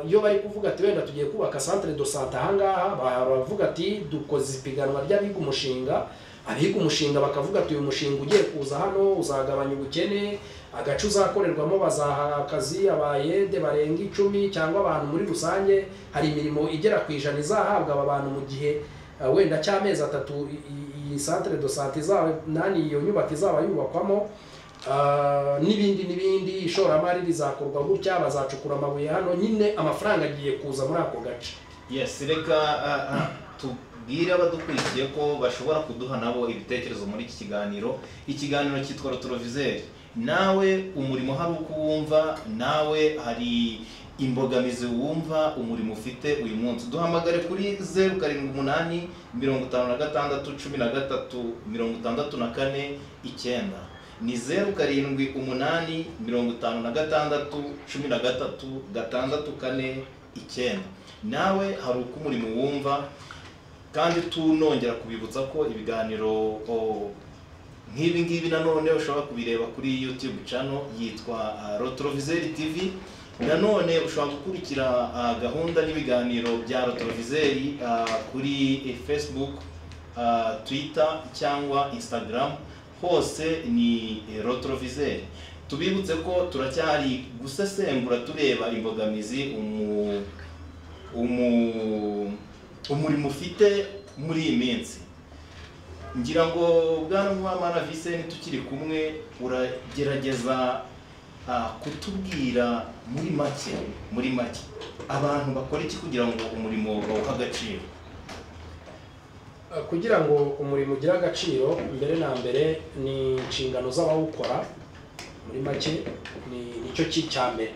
iyo bari kuvuga ati wenda tugiye kubaka centre de santé ahangaha, baravuga ati dukoze ipiganwa ry'abiga umushinga, abiga umushinga bakavuga ati uyu mushinga ugiye kuza hano uzagabanya ubukene, agace uzakorerwamo bazaha akazi abayede barenga 10 cyangwa abantu muri rusange, hari imirimo igera ku 100 izahabwa aba bantu mu gihe wenda cy'amezi 3 iyi centre de santé izaba nani iyo nyubako izaba yubakwamo, n'ibindi ishoramari rizakorwa gutya, bazacukura amabuye hano, nyine amafaranga agiye kuza muri ako gace. Yes, reka tubwire abadukurikiye ko bashobora kuduha nabo ibitekerezo muri iki kiganiro. Ikiganiro cyitwa Retroviseur. Nawe umurimo hari uko wumva, nawe hari imbogamizi wumva umurimo ufite uyu munsi, duhamagare kuri 078 56 13 64 9, ni 078 56 13 64 9. Nawe hari uko umurimo wumva, kandi tunongera kubibutsa ko ibiganiro nk'ibi ngibi nanone ushobora kubireba kuri YouTube channel yitwa Retroviseur TV. Nanone ushobora gukurikira gahunda n'ibiganiro bya Retroviseur kuri Facebook, Twitter cyangwa Instagram, hose ni Retroviseur. Tubibutse ko turacyari gusesengura tureba imbogamizi umurimo ufite muri iyi minsi. Ngira ngo bwana Muhamana Vincent tukiri kumwe uragerageza kutubwira muri make abantu bakora iki kugira ngo umurimo bawuha agaciro? Kugira ngo umurimo ugire agaciro, mbere na mbere ni inshingano z'abawukora. Muri make nicyo cy'ambere.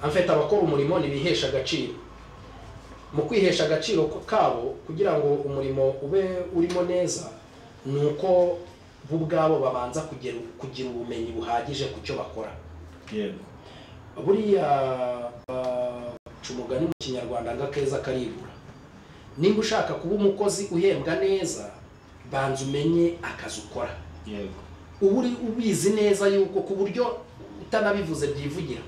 Amfite abakora umurimo nibihesha agaciro. Mu kwihesha agaciro kabo kugira ngo umurimo ube urimo neza, nuko bo ubwabo babanza kugira ubumenyi buhagije ku cyo bakora. Yego. Buriya umugani mu Kinyarwanda ngakeza karibura. Nimba ushaka kuba umukozi uhembwa neza, banza umenye akazi ukora. Yego. Ubizi neza yuko ku buryo utanabivuze byivugira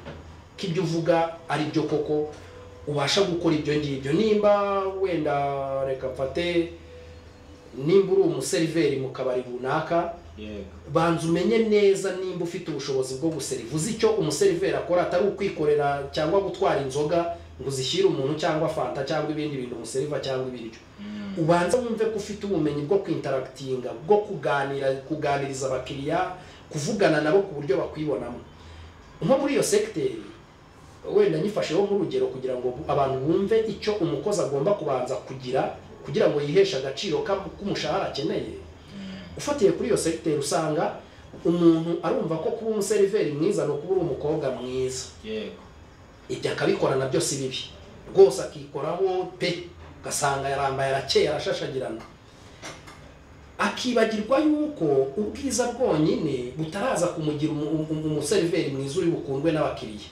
ko ibyo uvuga ari byo koko ubasha gukora ibyo ngibyo. Nimba wenda reka mfate, nimba uri umuseriveri mu kabari runaka, banza umenye neza nimba ufite ubushobozi bwo guseriva. Uzi icyo umuseriveri akora, atari ukwikorera cyangwa gutwara inzoga ngo uzishyire umuntu cyangwa fanta cyangwa ibindi bintu museriva cyangwa ibiryo ubanza wumve ko ufite ubumenyi bwo kwinterakitinga bwo kuganiriza abakiriya kuvugana nabo ku buryo bakwibonamo nko muri iyo sekiteri wenda nyifasheho nk'urugero kugira ngo abantu bumve icyo umukozi agomba kubanza kugira ngo yiheshe agaciro k'umushahara akeneye ufatiye kuri iyo sekiteri usanga umuntu arumva ko kuba umuseriveri mwiza no kuba uri umukobwa mwiza yego ibyo akabikora nabyo si bibi rwose akikoraho pe gasanga yarambaye arakeye arashashagirana akibagirwa yuko ubwiza bwonyine butaraza kumugira umuseriveri mwiza uri bukundwe n'abakiriya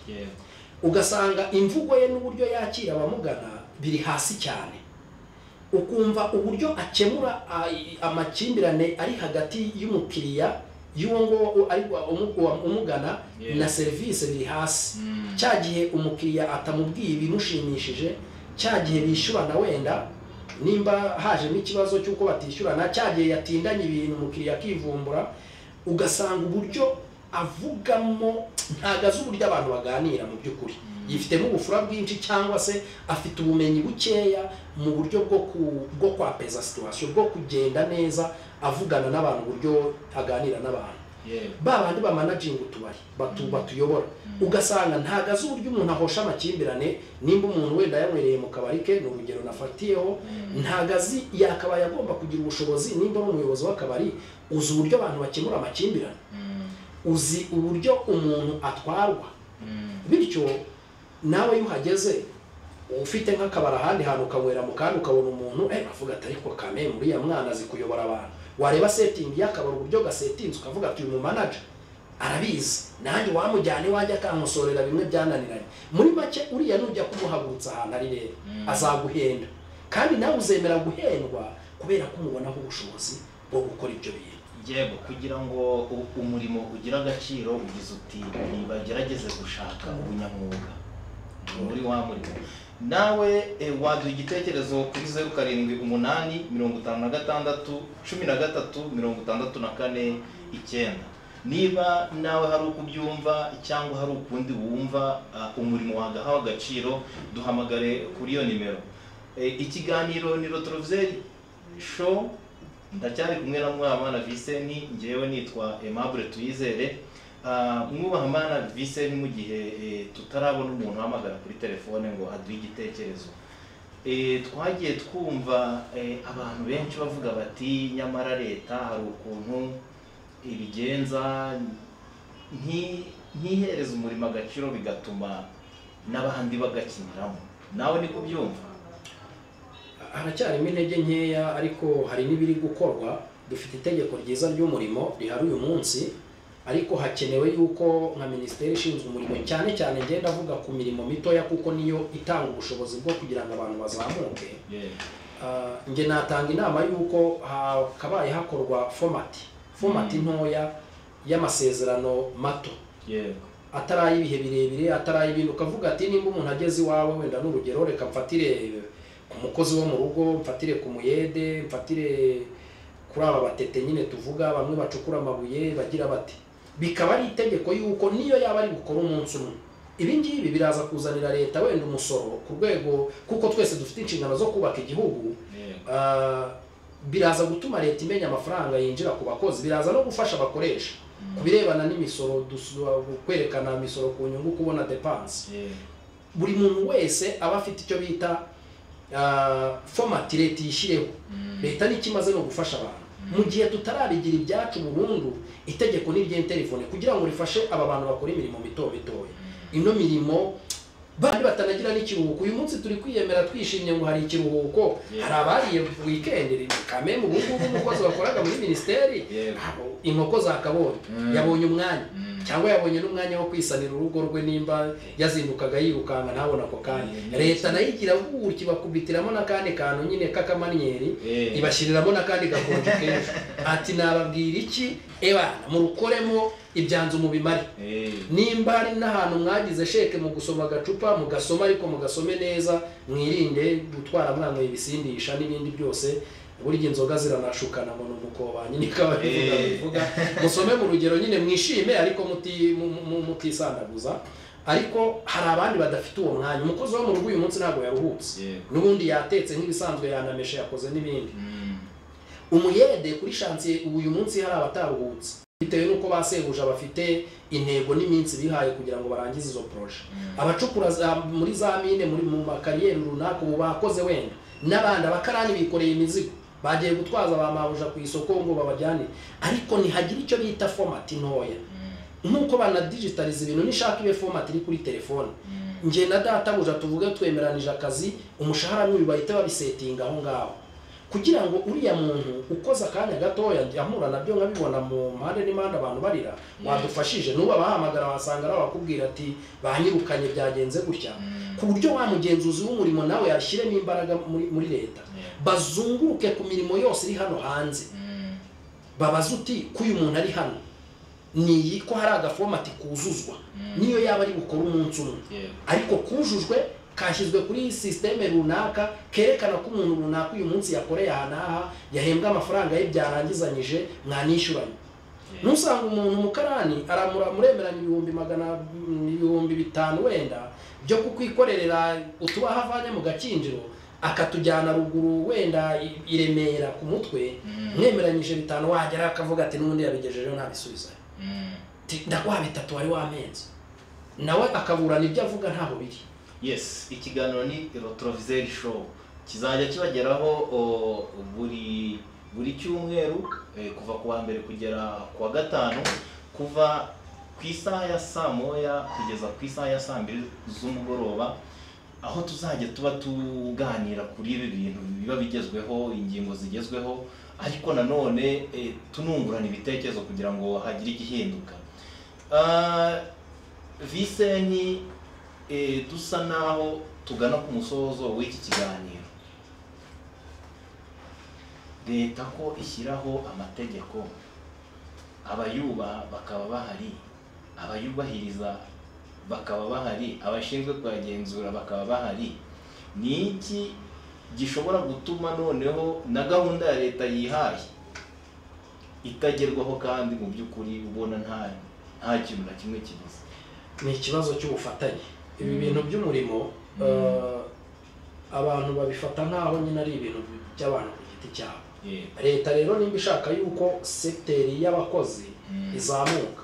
ugasanga imvugo ye n'uburyo yakira abamugana biri hasi cyane ukumva uburyo akemura amakimbirane ari hagati y'umukiriya y'uwo ngo ari umugana na serivisi biri hasi cyagihe umukiriya atamubwiye ibimushimishije cyagihe bishyurana wenda nimba hajemo ikibazo cy'uko batishyurana cyagihe yatindanye ibintu umukiriya akivumbura ugasanga uburyo avugamo ntago azi uburyo abantu baganira mu by'ukuri yifitemo ubufura bwinshi cyangwa se afite ubumenyi bukeya mu buryo bwo kwapeza situation bwo kugenda neza avugana n'abantu uburyo aganira n'abantu babandi bamanaging utubari batuyobora ugasanga ntago azi uburyo umuntu ahosha amakimbirane nimba umuntu wenda yamwereye mu kabari ke ni urugero nafatiyeho ntago azi yakabaye agomba kugira ubushobozi nimba ari umuyobozi w'akabari uzi uburyo abantu bakemura amakimbirane uzi uburyo umuntu atwarwa bityo nawe iyo uhageze ufite nk'akabara ahandi hantu ukanywera mu kandi ukabona umuntu avuga ati ariko kame muri ya mwana azi kuyobora abantu wareba setting y'akabara uburyo gasetinze ukavuga ati uyu mu manager arabizi nanjye wamujyane wajya kankosorera bimwe byananiranye muri make uriya nujya kumuhagurutsa ahantu ari rero azaguhenda kandi nawe uzemera guhendwa kubera ko umubonaho ubushobozi bwo gukora ibyo bintu yego kugira ngo umurimo ugire agaciro ugize uti nibagerageze gushaka ubunyamwuga muri wa murimo nawe waduha igitekerezo kuri 0786136364 niba nawe hari uko ubyumva cyangwa hari ukundi wumva umurimo wagahawe agaciro duhamagare kuri iyo nimero ikiganiro ni Retroviseur show ndacyari kumwe na Mwabana Vincent ngewe nitwa Aimable Tuyizere Mwabana Vincent mu gihe tutarabona umuntu hamagara kuri telefone ngo aduhe igitekerezo twagiye twumva abantu benshi bavuga bati nyamara leta hari ukuntu ibigenza ntihereza umurimo agaciro bigatuma n'abandi bagakiniramo nawe niko byumva haracyarimo intege nkeya ariko hari n'ibiri gukorwa dufite itegeko ryiza ry'umurimo rihari uyu munsi ariko hakenewe yuko nka minisiteri ishinzwe umurimo cyane cyane ngenda avuga ku mirimo mitoya kuko niyo itanga ubushobozi bwo kugira ngo abantu bazamuke nge natanga inama yuko hakabaye hakorwa format ntoya y'amasezerano mato atari ibihe birebire atari ibintu ukavuga ati nimba umuntu ageze iwawe wenda n'urugero reka mfatire umukozi wo mu rugo mfatire ku muyede mfatire kuri aba batete nyine tuvuga bamwe bacukura amabuye bagira bati bikaba ari itegeko yuko niyo yaba ari gukora umunsi umwe ibi ngibi biraza kuzanira leta wenda umusoro ku rwego kuko twese dufite inshingano zo kubaka igihugu biraza gutuma leta imenya amafaranga yinjira ku bakozi biraza no gufasha abakoresha kubirebana n'imisoro kwerekana imisoro ku nyungu kubona depense buri muntu wese aba afite icyo bita format leta yishyireho leta n'ikimaze no gufasha abantu mu gihe tutarabigira ibyacu burundu itegeko n'iry'interefone kugira ngo rifashe aba bantu bakora imirimo mitoya ino mirimo bandi batanagira n'ikiruhuko uyu munsi turi kwiyemera twishimye ngo hari ikiruhuko hari abariye weekend kame mu bungu umukozi wakoraga muri ministeri inkoko zakabonye yabonye umwanya cyangwa yabonye n'umwanya wo kwisanira urugo rwe nimba yazindukaga yirukanga ntabona ko kandi leta nayigira buki bakubitiramo nakane kantu nyine kakamaniyeri ibashiriramo nakandi gakonje kenshi ati nababwira iki mu rukoremo ibyanzu mu bimari nimba ari n'ahantu mwagize sheke mu gusoma agacupa mugasoma ariko mugasome neza mwirinde gutwara mwanwe ibisindisha n'ibindi byose burya inzoga ziranashukana mu nukobanyi nikaba bivuga musome mu rugero nyine mwishime ariko mutisandaguza ariko hari abandi badafite uwo mwanya. Umukozi wo mu rugo uyu munsi ntabwo yaruhutse, n'ubundi yatetse nk'ibisanzwe, yanameshe, yakoze n'ibindi. Umuyede kuri chantier uyu munsi hari abataruhutse bitewe nuko basebuja bafite intego n'iminsi bihaye kugira ngo barangize izo projet. Abacukura muri za mine muri mu makariyeri runaka ubu bakoze wenda, n'abandi abakarani bikoreye imizigo bagiye gutwaza bamabuja ku isoko ngo babajyane, ariko ntihagira icyo bita format ntoya. Nkuko bana digitalize ibintu, nishaka ibe format iri kuri telefone, nge na data buja tuvuge twemeranije akazi, umushahara n'uyu bahita babisetinga aho ngaho, kugira ngo uriya muntu ukoza akanya gatoya amura nabyo nkabibona mu mpande n'impande abantu barira, wadufashije nuba bahamagara wasanga ari abakubwira ati banyirukanye byagenze gutya, ku buryo wa mugenzuzi w'umurimo nawe yashyiremo imbaraga muri leta, bazunguruke ku mirimo yose iri hano hanze, babaza uti ko uyu muntu ari hano ni ko hari agaformati kuzuzwa, niyo yaba ari gukora umunsi umwe, ariko kujujwe kashyizwe kuri systeme runaka kerekana ko umuntu runaka uyu munsi yakoreye aha yahembwa amafaranga ye byarangizanyije mwanishyuranye. Nusanga umuntu mukarani muremeranya 500 wenda byo kukwikorerera utubaha avanye mu gakinjiro akatujyana ruguru wenda iremera ku mutwe, mwemeranyije 5 wagera akavuga ati n'undi yabigejejeho nta bisubiza, ndakwa 3 wari wamenze nawe akaburana ibyo avuga ntaho biri. Yes, ikiganiro ni Retroviseur Show kizajya kibageraho buri cyumweru kuva kuwa mbere kugera kuwa gatanu, kuva ku isaha ya saa moya kugeza ku isaha ya saa 2 z'umugoroba, aho tuzajya tuba tuganira kuri ibi bintu biba bigezweho, ingingo zigezweho, ariko nanone tunungurana ibitekerezo kugira ngo hagire igihinduka. Viseni dusa naho tugana ku musozo w'iki kiganiro. Leta ko ishyiraho amategeko, abayubaha bakaba bahari, abayubahiriza bakaba bahari, abashinzwe kuyagenzura bakaba bahari, ni iki gishobora gutuma noneho na gahunda ya leta yihaye itagerwaho kandi mu by'ukuri ubona nta kintu na kimwe kibuze? Ni ikibazo cy'ubufatanye. Ibi bintu by'umurimo abantu babifata nkaho nyine ari ibintu by'abantu ku giti cyabo. Leta rero nimba ishaka yuko secteri y'abakozi izamuka,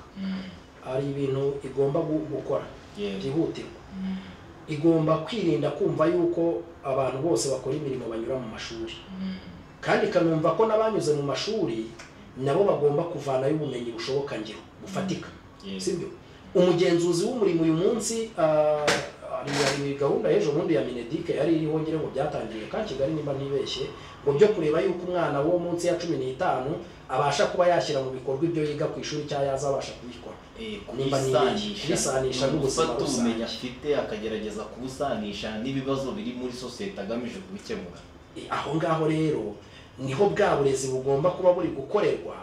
ari ibintu igomba gukora byihutirwa. Igomba kwirinda kumva yuko abantu bose bakora imirimo banyura mu mashuri, kandi ikanumva ko n'abanyuze mu mashuri nabo bagomba kuvanayo ubumenyi bushoboka ngiro bufatika, sibyo? Umugenzuzi w'umurimo uyu munsi ari gahunda y'ejo bundi ya Minedike yari iriho ngire ngo byatangiye ka Kigali nimba ntibeshye, ngo byo kureba yuko umwana wo munsi ya 15 abasha kuba yashyira mu bikorwa ibyo yiga ku ishuri cya yazabasha kubikora, nimba nisanisha n'ubuzima ubumenyi afite akagerageza kubusanisha n'ibibazo biri muri societe agamije kubikemura. Aho ngaho rero niho bwa burezi bugomba kuba buri gukorerwa,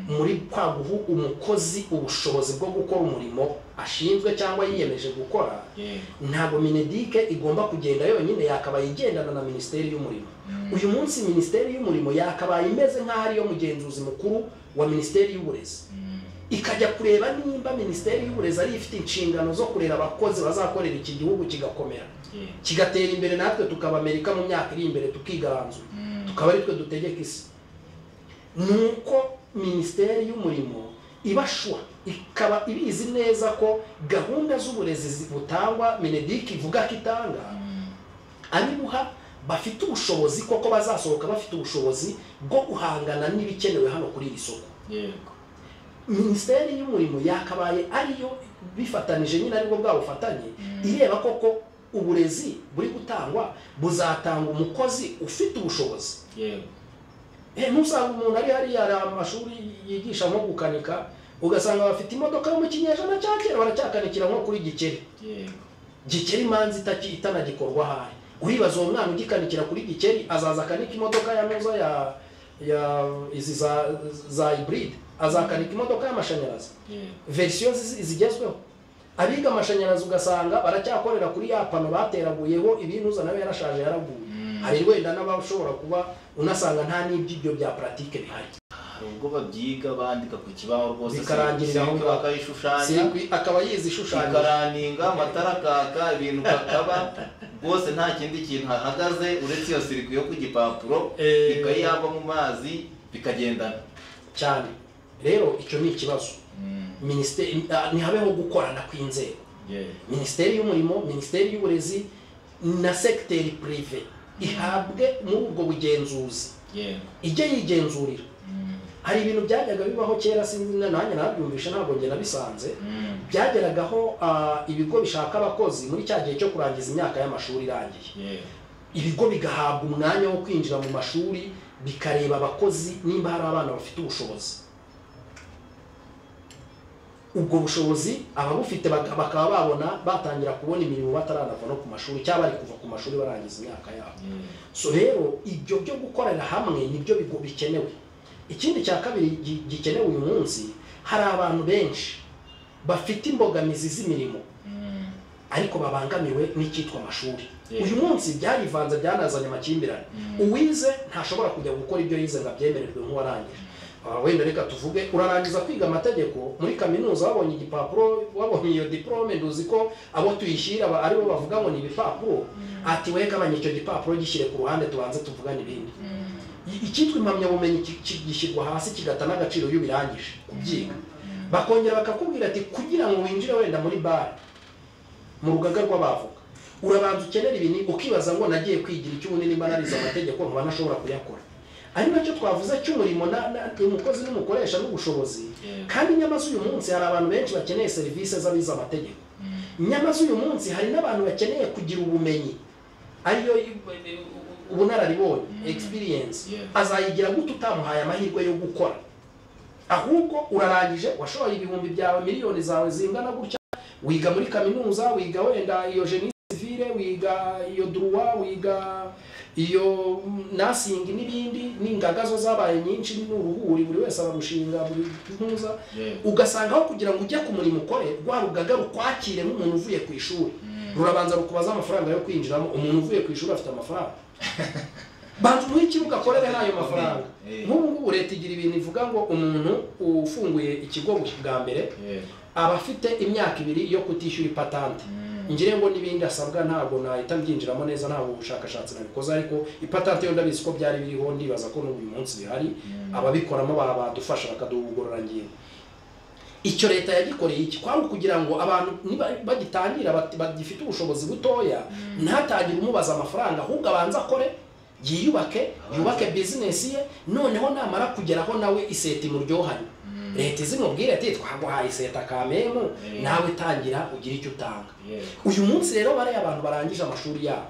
muri kwaguha umukozi ubushobozi bwo gukora umurimo ashinzwe cyangwa yiyemeje gukora. Ntabwo Minedike igomba kugenda yonyine, yakabaye igendana na Minisiteri y'Umurimo. Uyu munsi Minisiteri y'Umurimo yakabaye imeze nk'ari yo mugenzuzi mukuru wa Minisiteri y'Uburezi, ikajya kureba nimba Minisiteri y'Uburezi ari ifite inshingano zo kurera abakozi bazakorera iki gihugu kigakomera, kigatera imbere, natwe tukaba Amerika mu myaka iri imbere tukigaranzura, tukaba ari twe dutegeka isi. Nuko Minisiteri y'Umurimo ibashwa ikaba ibizi neza ko gahunda z'uburezi butangwa Minedike ivuga ko itanga ari buha bafite ubushobozi koko bazasohoka bafite ubushobozi bwo guhangana n'ibikenewe hano kuri iri soko. Minisiteri y'Umurimo yakabaye ariyo bifatanije nyine ariko bwa bufatanye ireba koko uburezi buri gutangwa buzatanga umukozi ufite ubushobozi. Nusanga umuntu ari hariya amashuri yigisha nko gukanika, ugasanga bafite imodoka yo mu kinyejana cya kera baracyakanikira nko kuri Gikeri. Gikeri manzi itanagikorwa hari. Uribaza uwo mwana ugikanikira kuri Gikeri azaza akanika imodoka ya noza ya izi za hybrid, azakanika imodoka y'amashanyarazi version zigezweho. Abiga amashanyarazi ugasanga baracyakorera kuri ya pano bateraguyeho ibintu nawe yarashaje yaraguye. Hari wenda n'abashobora kuba unasanga nta n'ibyo bya pratique bihari. hari ubwo babyiga bandika ku kibaho rwose bikarangirira aho bakayishushanya akaba yizi ishushanya ikaraninga amatara kaka ibintu kakaba rwose nta kindi kintu hahagaze uretse iyo sirikwi yo ku gipapuro ikayiyagwa mu mazi bikagendana cyane. Rero icyo ni ikibazo. Minisiteri ntihabeho gukorana kw'inzego, minisiteri y'umurimo, minisiteri y'uburezi na secteur privé ihabwe muri ubwo bugenzuzi, ijye yigenzurira. Hari ibintu byajyaga bibaho kera sinzi nanjye nabyumvisha ntabwo nge nabisanze, byageragaho ibigo bishaka abakozi muri cya gihe cyo kurangiza imyaka y'amashuri irangiye, ibigo bigahabwa umwanya wo kwinjira mu mashuri bikareba abakozi nimba hari abana bafite ubushobozi. Ubwo bushobozi ababufite bakaba babona batangira kubona imirimo bataranava no ku mashuri cyangwa bari kuva ku mashuri barangiza imyaka yabo. So rero ibyo byo gukorera hamwe nibyo bikenewe. Ikindi cya kabiri gikenewe uyu munsi, hari abantu benshi bafite imbogamizi z'imirimo ariko babangamiwe n'icyitwa amashuri. Uyu munsi byarivanze byanazanye amakimbirane. Uwize ntashobora kujya gukora ibyo yize ngo abyemererwe nk'uwarangije. Wenda reka tuvuge urarangiza kwiga amategeko muri kaminuza wabonye igipapuro, wabonye iyo diplome, nduzi ko abo tuyishyira aribo bavuga ngo ni ibipapuro, ati we gabanya icyo gipapuro gishyire ku ruhande tubanze tuvugane ibindi. Icyitwa impamyabumenyi gishyirwa hasi kigata n'agaciro iyo birangije kubyiga, bakongera bakakubwira ati kugira ngo winjire wenda muri bare mu rugaga rw'abavoka urabanza ukenera ibintu ukibaza ngo nagiye kwigira icy'ubundi nimba narize amategeko nkaba nashobora kuyakora. Ari nacyo twavuze cy'umurimo umukozi n'umukoresha n'ubushobozi. Kandi nyamaze uyu munsi hari abantu benshi bakeneye serivisi z'abize amategeko, nyamaze uyu munsi hari n'abantu bakeneye kugira ubumenyi ariyo ubunararibonye experience. Azayigira gute utamuhaye amahirwe yo gukora? Ahubwo urarangije washoye ibihumbi byawe miliyoni zawe zingana gutya, wiga muri kaminuza, wiga wenda iyo génie civile, wiga iyo droit, wiga iyo nursing n'ibindi, n'ingagazo zabaye nyinshi n'uruhuri buri wese abarushinga buri ntuza, ugasanga aho kugira ngo ujye ku murimo ukore rwa rugaga rukwakire nk'umuntu uvuye ku ishuri, rurabanza rukubaza amafaranga yo kwinjiramo. Umuntu uvuye ku ishuri afite amafaranga, bantu muri ikibuga akorere n'ayo mafaranga. Nk'ubu ngubu leta igira ibintu ivuga ngo umuntu ufunguye ikigo bwa mbere aba afite imyaka 2 yo kutishyura ipatante. Ngire ngo nibindi asabwa ntabwo nahita mbyinjiramo neza, ntabwo ubushakashatsi nabikoze, ariko ipatante yo ndabizi ko byari biriho, ndibaza ko n'uyu munsi bihari, ababikoramo badufasha bakadugorora ngingo. Icyo leta yagikoreye iki kwari kugira ngo abantu bagitangira bagifite ubushobozi butoya ntatagire umubaza amafaranga, ahubwo abanza akore, yubake business ye, noneho namara kugeraho nawe iseti muryohanye. Leta izimubwira ati twaguhaye iseta kamemu, nawe tangira ugira icyo utanga. Uyu munsi rero bari abantu barangije amashuri yabo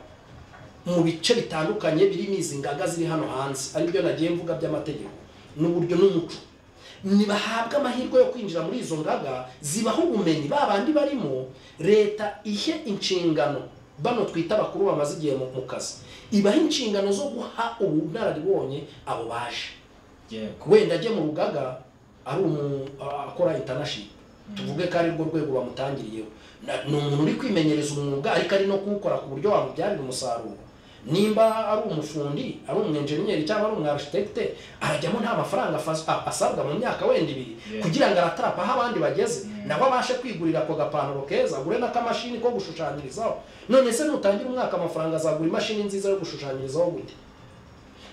mu bice bitandukanye birimo izi ngaga ziri hano hanze, ari byo nagiye mvuga by'amategeko n'uburyo n'umuco, nibahabwa amahirwe yo kwinjira muri izo ngaga, zibaho ubumenyi babandi barimo. Leta ihe inshingano bano twita abakuru bamaze igihe mu kazi, ibaha inshingano zo guha ubunararibonye abo baje. Wenda ajye mu rugaga ari akora international, tuvuge ko ari rwo rwego bamutangiriyeho, ni umuntu uri kwimenyereza umwuga ariko ari no kuwukora ku buryo wamubyarira umusaruro. Nimba ari umufundi, ari umunjeniyeri cyangwa ari umarchitecte, arajyamo nta mafaranga asabwa mu myaka wenda 2 kugira ngo aratrapa aho abandi bageze, nabo abashe kwigurira ako gapantaro keza, agure n'akamashini ko gushushanyirizaho. None se nutangira umwaka amafaranga azagura imashini nziza yo gushushanyirizaho gute?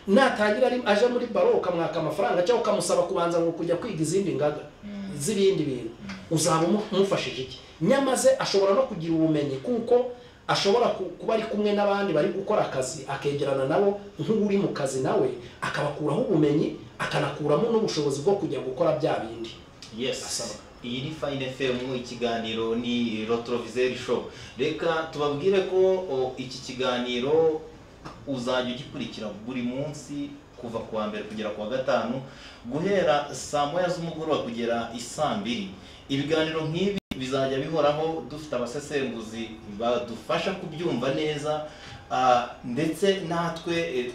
Natangira ari aje muri baro ukamwaka amafaranga cyangwa ukamusaba kubanza ngo kujya kwiga izindi ngaga z'ibindi bintu, uzaba umufashije iki? Nyamaze ashobora no kugira ubumenyi kuko ashobora kuba ari kumwe n'abandi bari gukora akazi, akegerana nabo nk'uri mu kazi, nawe akabakuraho ubumenyi, akanakuramo n'ubushobozi bwo kujya gukora bya bindi. Asaba iyi ni Fine FM, ikiganiro ni Retroviseur Show. Reka tubabwire ko iki kiganiro uzajya ugikurikira buri munsi kuva kuwa mbere kugera kuwa gatanu, guhera saa 9 z'umugoroba kugera isaa 2. Ibiganiro nk'ibi bizajya bihoraho, dufite abasesenguzi badufasha kubyumva neza, ndetse natwe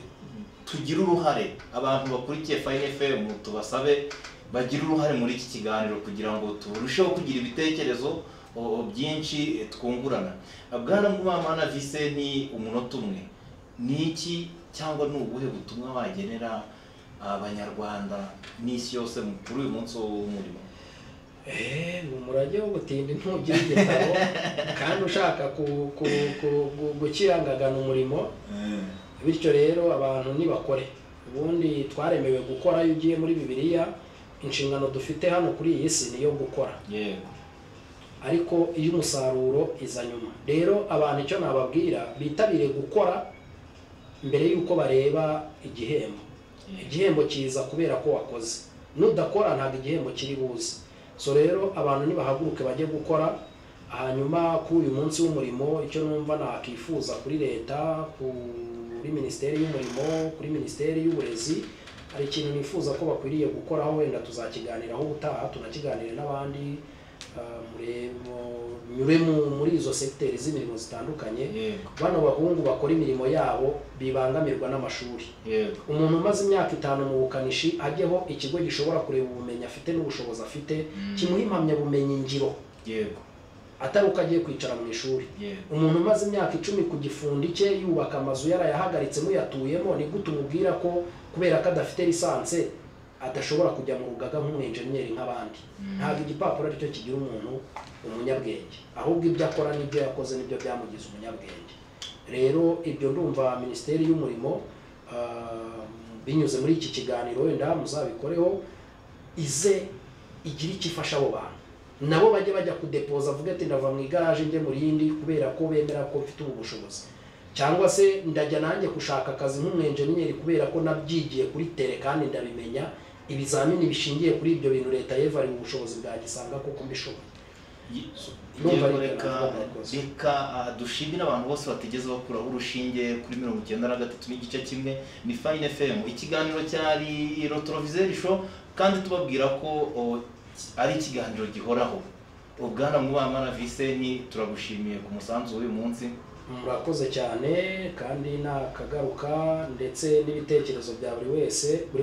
tugira uruhare. Abantu bakurikiye Fine FM tubasabe bagira uruhare muri iki kiganiro kugira ngo turusheho kugira ibitekerezo byinshi twungurana. Bwana Ngumamana Vincent, umunota umwe, niki cyangwa n'ubuhe butumwa wagenera abanyarwanda n'isi yose kuri uyu munsi w'umurimo? Ni umurage wo gutinda intugira igitabo kandi ushaka gukirangagana umurimo. Bityo rero abantu nibakore. Ubundi twaremewe gukora. Iyo ugiye muri Bibiliya, inshingano dufite hano kuri iyi si niyo gukora. Ariko iyo umusaruro iza nyuma. Rero abantu icyo nababwira, bitabire gukora mbere yuko bareba igihembo. Igihembo kiza kubera ko wakoze. Nudakora ntabwo igihembo kiri buze. So rero abantu nibahaguruke bajye gukora. Hanyuma kuri uyu munsi w'umurimo, icyo numva nakifuza kuri leta, kuri minisiteri y'umurimo, kuri minisiteri y'uburezi, hari ikintu nifuza ko bakwiriye gukoraho, wenda tuzakiganiraho ubutaha, tunakiganire n'abandi nyure muri izo sekiteri z'imirimo zitandukanye. Bano bahungu bakora imirimo yabo bibangamirwa n'amashuri. Umuntu umaze imyaka 5 mu bukanishi ajyeho ikigo gishobora kureba ubumenyi afite n'ubushobozi afite, kimuha impamyabumenyi ngiro, atari uko agiye kwicara mu ishuri. Umuntu umaze imyaka 10 ku gifundi cye yubaka amazu yarayahagaritse muyatuyemo, ni gute umubwira ko kubera ko adafite lisanse adashobora kujya mu rugaga nk'umwenjeniyeri nk'abandi? Ntabwo igipapuro aricyo kigira umuntu umunyabwenge, ahubwo ibyo akora n'ibyo yakoze nibyo byamugize umunyabwenge. Rero ibyo ndumva minisiteri y'umurimo binyuze muri iki kiganiro wenda muzabikoreho, ize igira ikifasha abo bantu, nabo bajye bajya kudepoza avuga ati ndava mu igaraje njye mu rindi kubera ko bemera ko mfite ubu bushobozi, cyangwa se ndajya nanjye gushaka akazi nk'umwenjeniyeri kubera ko nabyigiye kuri tele kandi ndabimenya. Ibizamini bishingiye kuri ibyo bintu leta yevariye ubushobozi bwagisanga koko mbishoboye. Reka dushimire abantu bose bategeze bakuraho urushinge kuri 93.1. Ni Fine FM, ikiganiro cyari Retroviseur Show, kandi tubabwira ko ari ikiganiro gihoraho. Ubwana Mwubamana Vincent, turagushimiye ku musanzu w'uyu munsi. Murakoze cyane, kandi nakagaruka ndetse n'ibitekerezo bya buri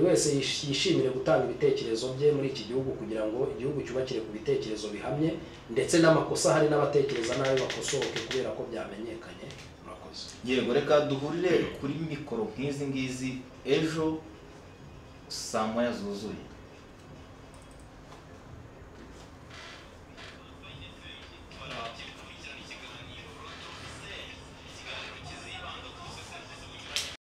wese yishimire gutanga ibitekerezo bye muri iki gihugu kugira ngo igihugu cyubakire ku bitekerezo bihamye, ndetse n'amakosa hari n'abatekereza nabi bakosoke kubera ko byamenyekanye. Murakoze. Yego, reka duhurire kuri mikoro nk'izi ngizi ejo saa 9 zuzuye.